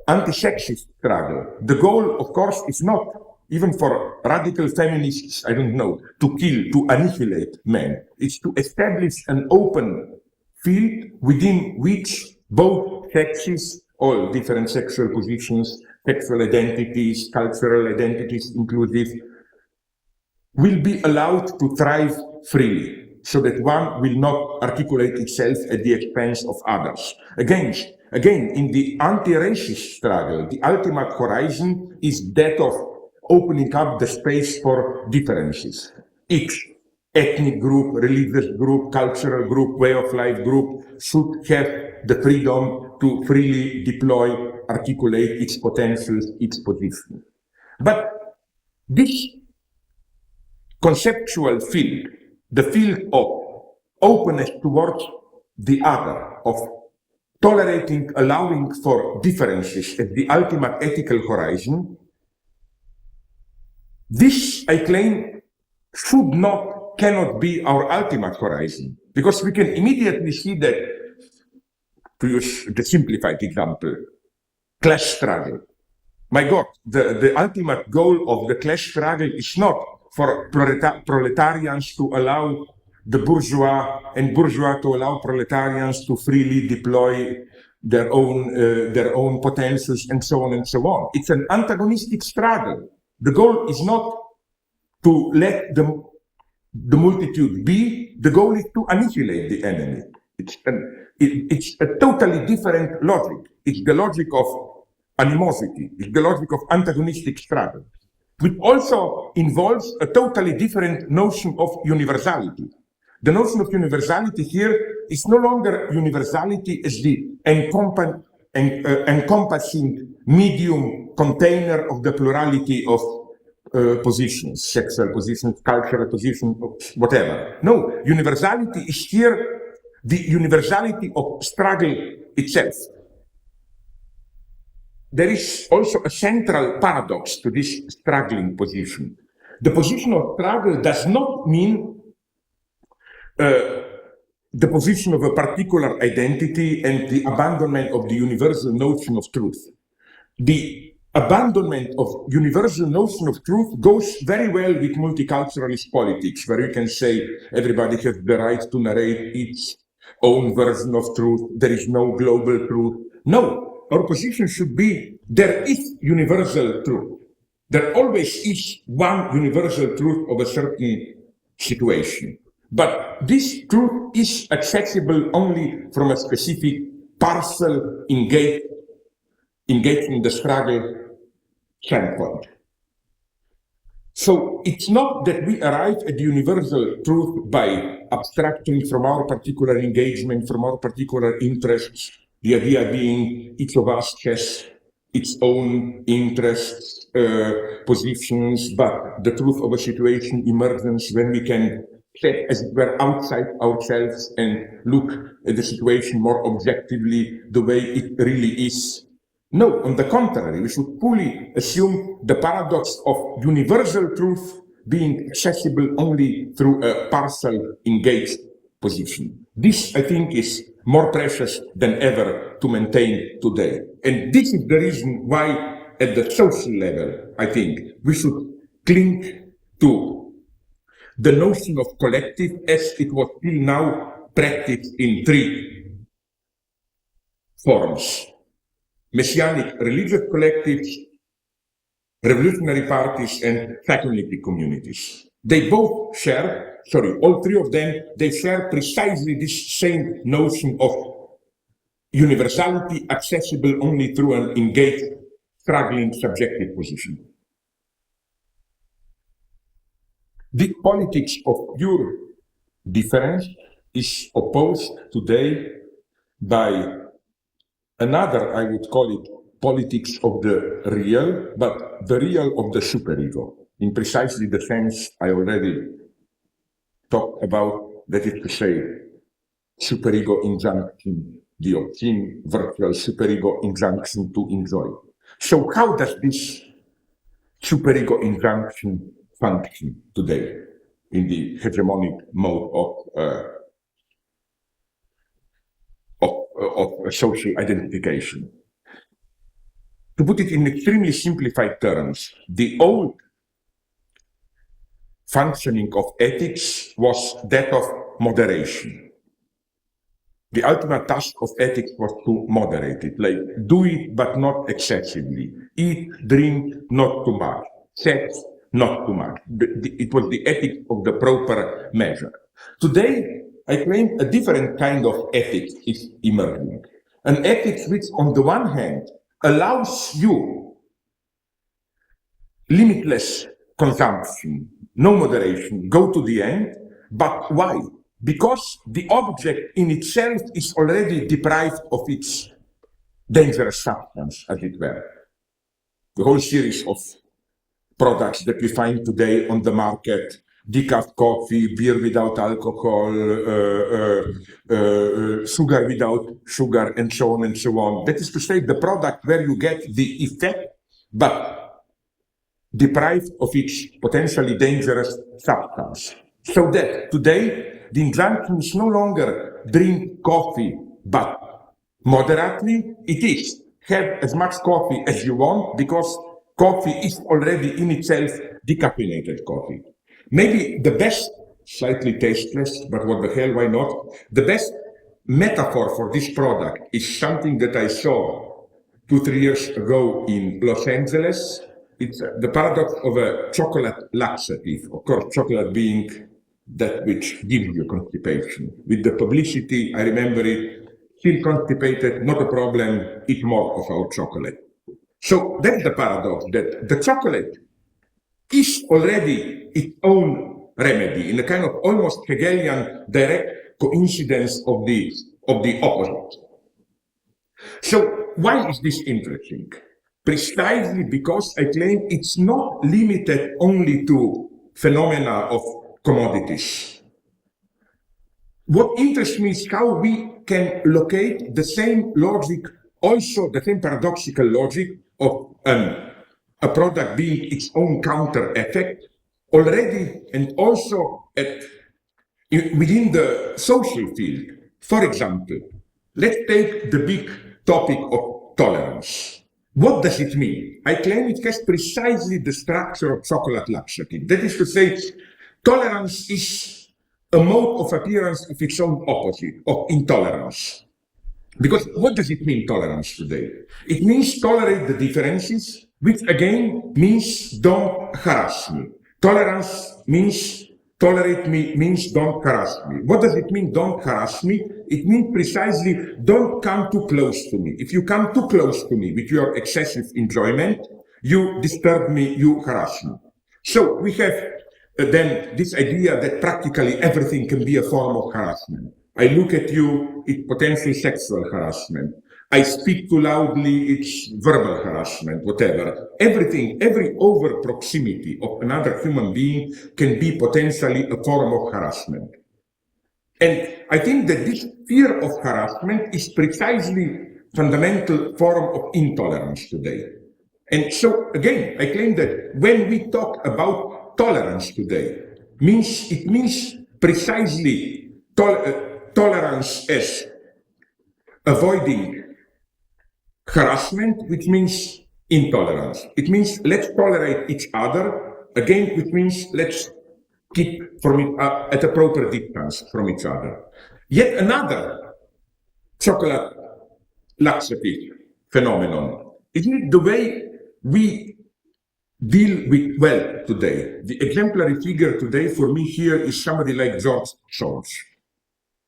anti-sexist struggle, the goal, of course, is not, even for radical feminists, I don't know, to kill, to annihilate men. It's to establish an open field within which both sexes, all different sexual positions, sexual identities, cultural identities inclusive, will be allowed to thrive freely, so that one will not articulate itself at the expense of others. Again, in the anti-racist struggle, the ultimate horizon is that of opening up the space for differences. Each ethnic group, religious group, cultural group, way of life group should have the freedom to freely deploy, articulate its potentials, its position. But this conceptual field, the field of openness towards the other, of tolerating, allowing for differences at the ultimate ethical horizon, this, I claim, cannot be our ultimate horizon, because we can immediately see that, to use the simplified example, class struggle. My God, the ultimate goal of the class struggle is not for proletarians to allow the bourgeois and bourgeois to allow proletarians to freely deploy their own potentials and so on and so on. It's an antagonistic struggle. The goal is not to let the multitude be, the goal is to annihilate the enemy. It's a totally different logic. It's the logic of animosity. It's the logic of antagonistic struggle, which also involves a totally different notion of universality. The notion of universality here is no longer universality as the encompassing medium container of the plurality of positions, sexual positions, cultural positions, whatever. No, universality is here the universality of struggle itself. There is also a central paradox to this struggling position. The position of struggle does not mean the position of a particular identity and the abandonment of the universal notion of truth. The abandonment of universal notion of truth goes very well with multiculturalist politics, where you can say everybody has the right to narrate its own version of truth. There is no global truth. No, our position should be there is universal truth. There always is one universal truth of a certain situation. But this truth is accessible only from a specific partial engaged in the struggle standpoint. So it's not that we arrive at the universal truth by abstracting from our particular engagement, from our particular interests, the idea being each of us has its own interests, positions, but the truth of a situation emerges when we can step as it were outside ourselves and look at the situation more objectively the way it really is. No, on the contrary, we should fully assume the paradox of universal truth being accessible only through a partial engaged position. This, I think, is more precious than ever to maintain today. And this is the reason why, at the social level, I think, we should cling to the notion of collective as it was till now practiced in three forms: messianic religious collectives, revolutionary parties, and fraternity communities. They both share all three of them, they share precisely this same notion of universality accessible only through an engaged, struggling subjective position. The politics of pure difference is opposed today by another, I would call it, politics of the real, but the real of the superego, in precisely the sense I already talked about, that is to say, superego injunction, the obscene virtual superego injunction to enjoy. So how does this superego injunction function today in the hegemonic mode of social identification? To put it in extremely simplified terms, the old functioning of ethics was that of moderation. The ultimate task of ethics was to moderate it, like do it but not excessively, eat, drink, not too much, sex, not too much. It was the ethics of the proper measure. Today, I claim a different kind of ethics is emerging. An ethics which, on the one hand, allows you limitless consumption, no moderation, go to the end. But why? Because the object in itself is already deprived of its dangerous substance, as it were. The whole series of products that we find today on the market, decaf coffee, beer without alcohol, sugar without sugar, and so on and so on. That is to say, the product where you get the effect, but deprived of its potentially dangerous substance. So that today, the injunction is no longer drink coffee, but moderately it is. Have as much coffee as you want, because coffee is already in itself decaffeinated coffee. Maybe the best, slightly tasteless, but what the hell, why not? The best metaphor for this product is something that I saw 2-3 years ago in Los Angeles. It's the paradox of a chocolate laxative. Of course, chocolate being that which gives you constipation. With the publicity, I remember it, feel constipated, not a problem, eat more of our chocolate. So that's the paradox, that the chocolate is already its own remedy in a kind of almost Hegelian direct coincidence of the opposite. So why is this interesting? Precisely because I claim it's not limited only to phenomena of commodities. What interests me is how we can locate the same logic, also the same paradoxical logic of a product being its own counter effect already, and also within the social field. For example, let's take the big topic of tolerance. What does it mean? I claim it has precisely the structure of chocolate laxative. That is to say, tolerance is a mode of appearance of its own opposite, of intolerance. Because what does it mean, tolerance today? It means tolerate the differences, which again means don't harass me. Tolerance means tolerate me, means don't harass me. What does it mean, don't harass me? It means precisely don't come too close to me. If you come too close to me with your excessive enjoyment, you disturb me, you harass me. So we have then this idea that practically everything can be a form of harassment. I look at you, it's potentially sexual harassment. I speak too loudly, it's verbal harassment, whatever. Everything, every over proximity of another human being can be potentially a form of harassment. And I think that this fear of harassment is precisely fundamental form of intolerance today. And so again, I claim that when we talk about tolerance today, it means precisely tolerance as avoiding harassment, which means intolerance. It means let's tolerate each other, again, which means let's keep at a proper distance from each other. Yet another chocolate laxative phenomenon, isn't it the way we deal with wealth today. The exemplary figure today for me here is somebody like George Soros.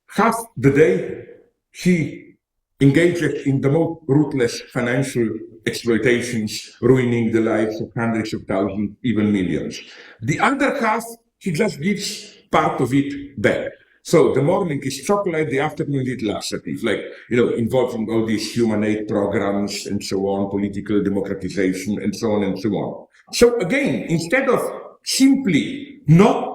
Half the day he engages in the most ruthless financial exploitations, ruining the lives of hundreds of thousands, even millions. The other half, he just gives part of it back. So the morning is chocolate, the afternoon is laxative, like, involving all these human aid programs and so on, political democratization and so on and so on. So again, instead of simply not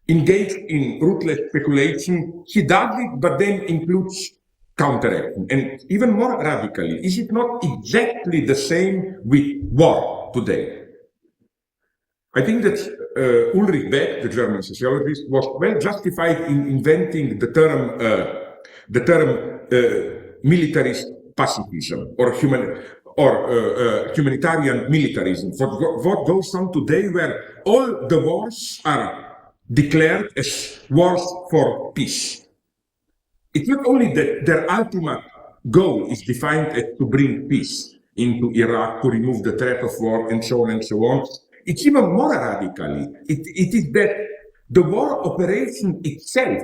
engaged in ruthless speculation, he does it, but then includes counteraction. And even more radically, is it not exactly the same with war today? I think that Ulrich Beck, the German sociologist, was well justified in inventing the term militarist pacifism or humanitarian militarism. For what goes on today, where all the wars are declared as wars for peace. It's not only that their ultimate goal is defined as to bring peace into Iraq, to remove the threat of war, and so on and so on. It's even more radically. It is that the war operation itself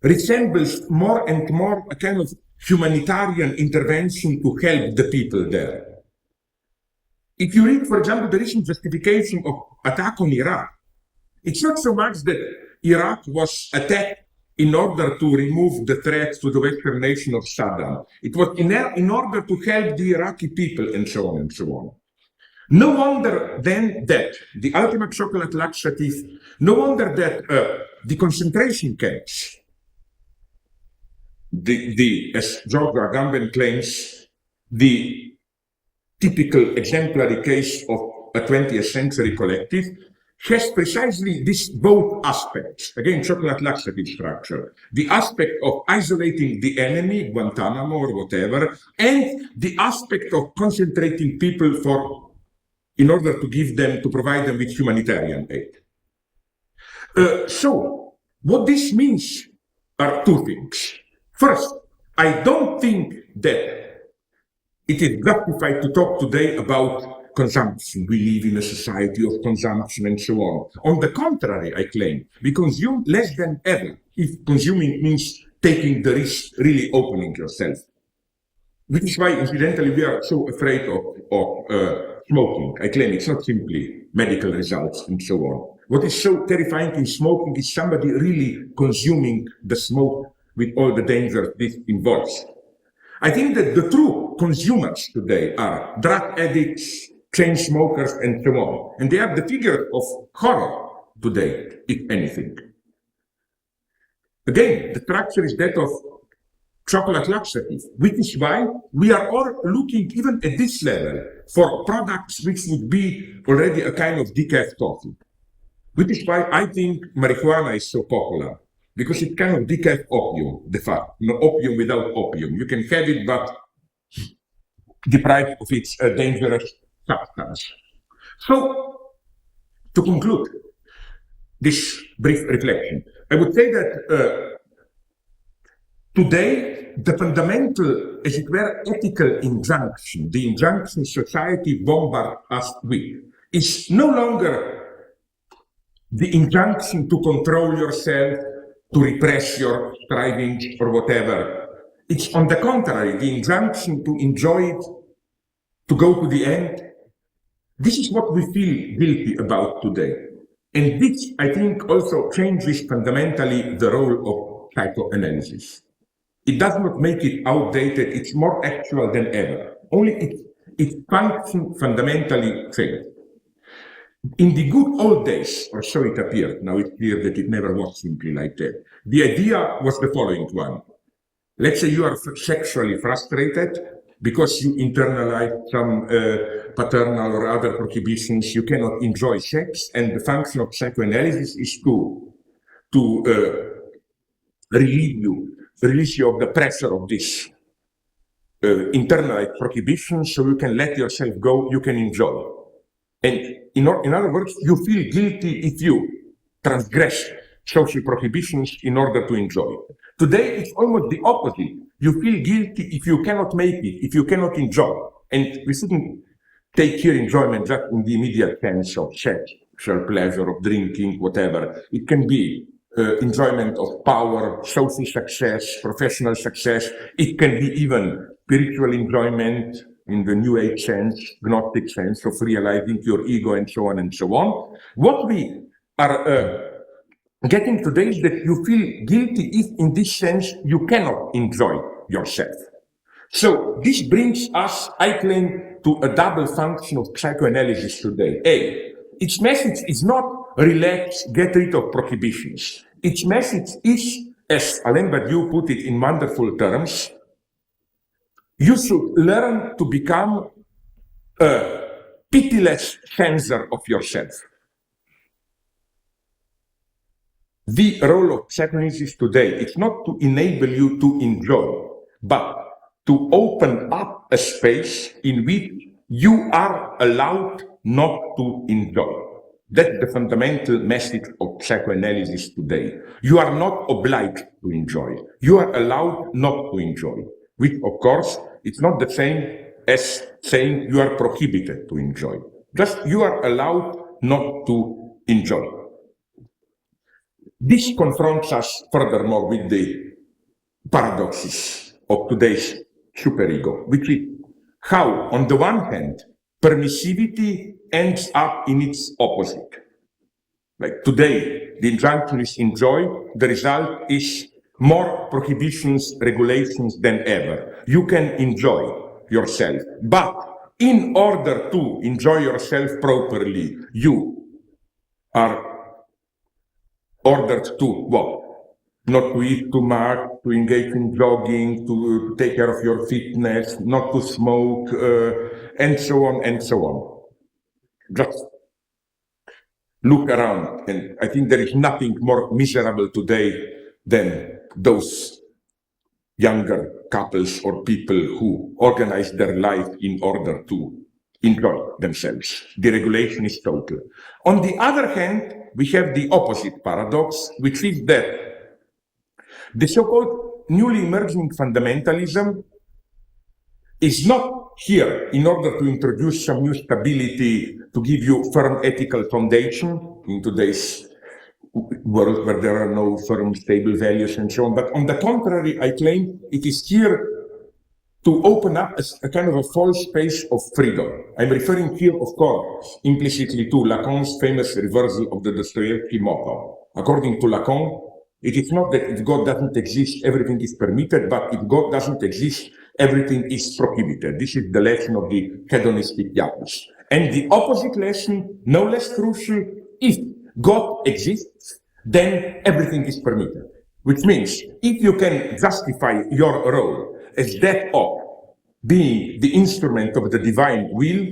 resembles more and more a kind of humanitarian intervention to help the people there. If you read, for example, the recent justification of attack on Iraq, it's not so much that Iraq was attacked in order to remove the threats to the Western nation of Saddam. It was in order to help the Iraqi people and so on and so on. No wonder then that the ultimate chocolate laxative, no wonder that the concentration camps, as George Agamben claims, the typical exemplary case of a 20th century collective, has precisely these both aspects. Again, chocolate laxative structure. The aspect of isolating the enemy, Guantanamo or whatever, and the aspect of concentrating people in order to provide them with humanitarian aid. So, what this means are two things. First, I don't think that it is justified to talk today about consumption. We live in a society of consumption and so on. On the contrary, I claim, we consume less than ever if consuming means taking the risk, really opening yourself. Which is why, incidentally, we are so afraid of smoking. I claim it's not simply medical results and so on. What is so terrifying in smoking is somebody really consuming the smoke with all the dangers this involves. I think that the true consumers today are drug addicts, chain smokers, and so on. And they are the figure of horror today, if anything. Again, the structure is that of chocolate laxative, which is why we are all looking, even at this level, for products which would be already a kind of decaf coffee. Which is why I think marijuana is so popular, because it's kind of decaf opium, de facto, no opium without opium. You can have it, but deprived of its dangerous substance. So, to conclude this brief reflection, I would say that today, the fundamental, as it were, ethical injunction, the injunction society bombards us with, is no longer the injunction to control yourself, to repress your strivings or whatever. It's on the contrary, the injunction to enjoy it, to go to the end. This is what we feel guilty about today. And this, I think, also changes fundamentally the role of psychoanalysis. It does not make it outdated, it's more actual than ever. Only its function fundamentally failed. In the good old days, or so it appeared, now it's clear that it never was simply like that. The idea was the following one. Let's say you are sexually frustrated because you internalize some paternal or other prohibitions, you cannot enjoy sex, and the function of psychoanalysis is to release you of the pressure of this internalized prohibition so you can let yourself go, you can enjoy. And in other words, you feel guilty if you transgress social prohibitions in order to enjoy. Today, it's almost the opposite. You feel guilty if you cannot make it, if you cannot enjoy. And we shouldn't take here enjoyment just in the immediate sense of sexual pleasure, of drinking, whatever. It can be enjoyment of power, social success, professional success. It can be even spiritual enjoyment in the New Age sense, Gnostic sense of realizing your ego and so on and so on. What we are getting today is that you feel guilty if in this sense you cannot enjoy yourself. So this brings us, I claim, to a double function of psychoanalysis today. A, its message is not relax, get rid of prohibitions. Its message is, as Alain Badiou put it in wonderful terms, you should learn to become a pitiless censor of yourself. The role of psychoanalysis today is not to enable you to enjoy, but to open up a space in which you are allowed not to enjoy. That's the fundamental message of psychoanalysis today. You are not obliged to enjoy. You are allowed not to enjoy, which, of course, it's not the same as saying you are prohibited to enjoy. Just you are allowed not to enjoy. This confronts us furthermore with the paradoxes of today's superego, which is how, on the one hand, permissivity ends up in its opposite. Like today, the injunction is enjoy, the result is more prohibitions, regulations than ever. You can enjoy yourself, but in order to enjoy yourself properly, you are ordered to what? Not to eat too much, to engage in jogging, to take care of your fitness, not to smoke, and so on and so on. Just look around, and I think there is nothing more miserable today than those younger couples or people who organize their life in order to enjoy themselves. The regulation is total. On the other hand, we have the opposite paradox, which is that the so-called newly emerging fundamentalism is not here in order to introduce some new stability, to give you firm ethical foundation in today's world where there are no firm, stable values and so on. But on the contrary, I claim it is here to open up a kind of a false space of freedom. I'm referring here, of course, implicitly to Lacan's famous reversal of the Dostoevsky motto. According to Lacan, it is not that if God doesn't exist, everything is permitted, but if God doesn't exist, everything is prohibited. This is the lesson of the hedonistic Yahus. And the opposite lesson, no less crucial, if God exists, then everything is permitted. Which means, if you can justify your role as that of being the instrument of the divine will,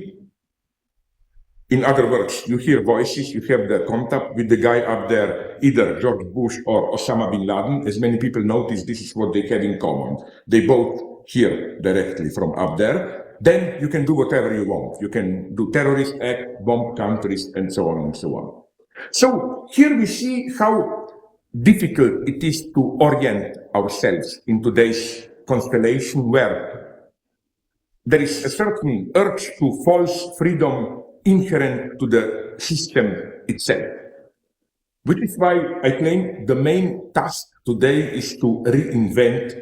in other words, you hear voices, you have the contact with the guy up there, either George Bush or Osama bin Laden. As many people notice, this is what they have in common. They both hear directly from up there. Then you can do whatever you want. You can do terrorist act, bomb countries, and so on and so on. So here we see how difficult it is to orient ourselves in today's constellation where there is a certain urge to false freedom inherent to the system itself. Which is why I claim the main task today is to reinvent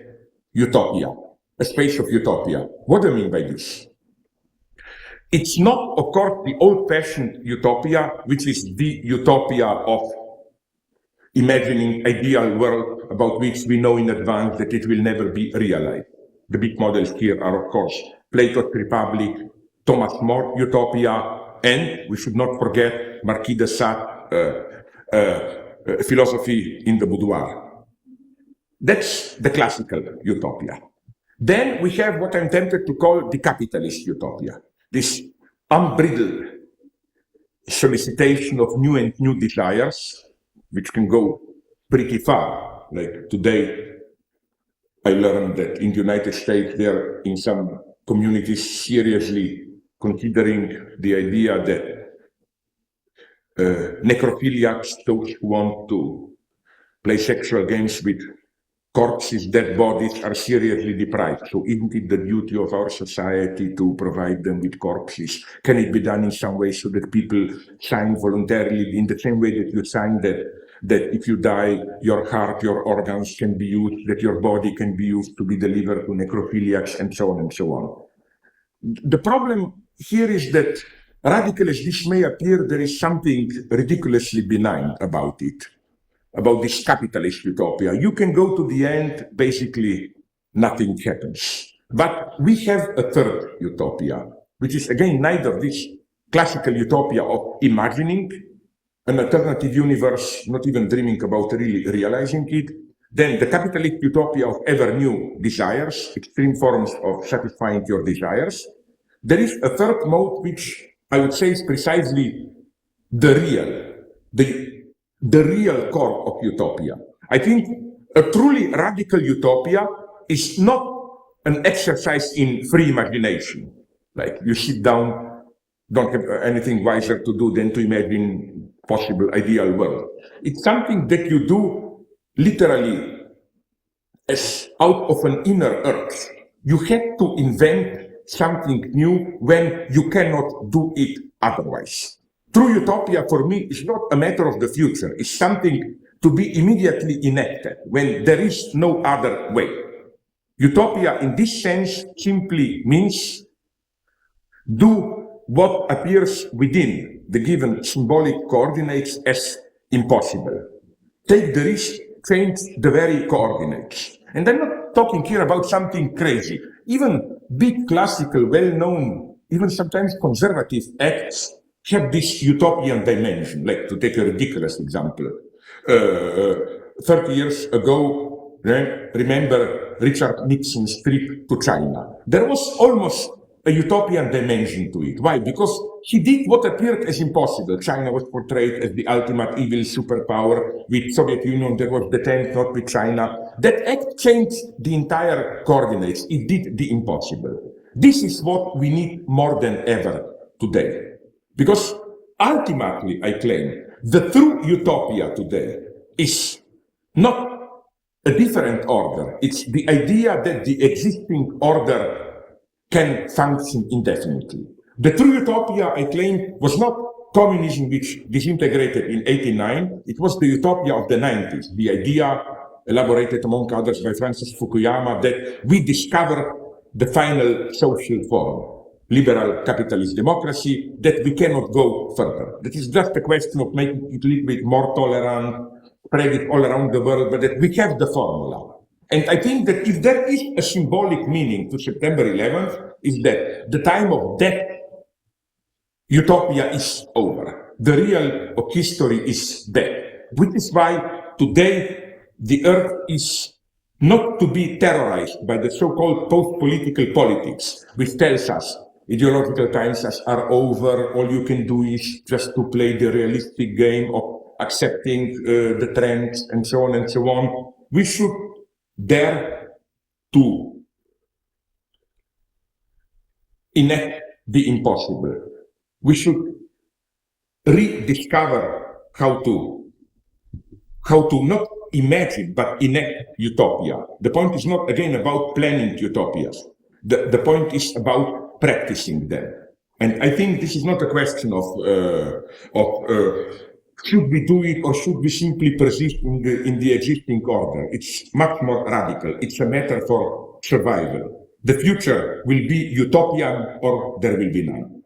utopia, a space of utopia. What do I mean by this? It's not, of course, the old-fashioned utopia, which is the utopia of imagining ideal world about which we know in advance that it will never be realized. The big models here are, of course, Plato's Republic, Thomas More utopia, and we should not forget Marquis de Sade, philosophy in the boudoir. That's the classical utopia. Then we have what I'm tempted to call the capitalist utopia, this unbridled solicitation of new and new desires, which can go pretty far. Like today, I learned that in the United States, there in some communities seriously considering the idea that necrophiliacs, those who want to play sexual games with corpses, dead bodies are seriously deprived. So isn't it the duty of our society to provide them with corpses? Can it be done in some way so that people sign voluntarily in the same way that you sign that if you die, your heart, your organs can be used, that your body can be used to be delivered to necrophiliacs, and so on and so on. The problem here is that, radical as this may appear, there is something ridiculously benign about it, about this capitalist utopia. You can go to the end, basically nothing happens. But we have a third utopia, which is again neither this classical utopia of imagining an alternative universe, not even dreaming about really realizing it, then the capitalist utopia of ever new desires, extreme forms of satisfying your desires. There is a third mode, which I would say is precisely the real core of utopia. I think a truly radical utopia is not an exercise in free imagination. Like you sit down, don't have anything wiser to do than to imagine possible ideal world. It's something that you do literally as out of an inner urge. You have to invent something new when you cannot do it otherwise. True utopia for me is not a matter of the future. It's something to be immediately enacted when there is no other way. Utopia in this sense simply means do what appears within the given symbolic coordinates as impossible. Take the risk, change the very coordinates. And I'm not talking here about something crazy. Even big classical, well-known, even sometimes conservative acts have this utopian dimension. Like, to take a ridiculous example, 30 years ago, remember Richard Nixon's trip to China. There was almost a utopian dimension to it. Why? Because he did what appeared as impossible. China was portrayed as the ultimate evil superpower. With Soviet Union, there was the tent, not with China. That act changed the entire coordinates. It did the impossible. This is what we need more than ever today. Because ultimately, I claim, the true utopia today is not a different order. It's the idea that the existing order can function indefinitely. The true utopia, I claim, was not communism, which disintegrated in 1989. It was the utopia of the 90s, the idea elaborated among others by Francis Fukuyama that we discover the final social form, liberal capitalist democracy, that we cannot go further. That is just a question of making it a little bit more tolerant, spread it all around the world, but that we have the formula. And I think that if there is a symbolic meaning to September 11th, is that the time of that utopia is over. The real of history is dead. Which is why today the earth is not to be terrorized by the so-called post-political politics, which tells us ideological times are over, all you can do is just to play the realistic game of accepting the trends and so on and so on. We should dare to enact the impossible. We should rediscover how to not imagine but enact utopia. The point is not again about planning utopias. The point is about practicing them. And I think this is not a question of should we do it or should we simply persist in the existing order? It's much more radical. It's a matter for survival. The future will be utopian or there will be none.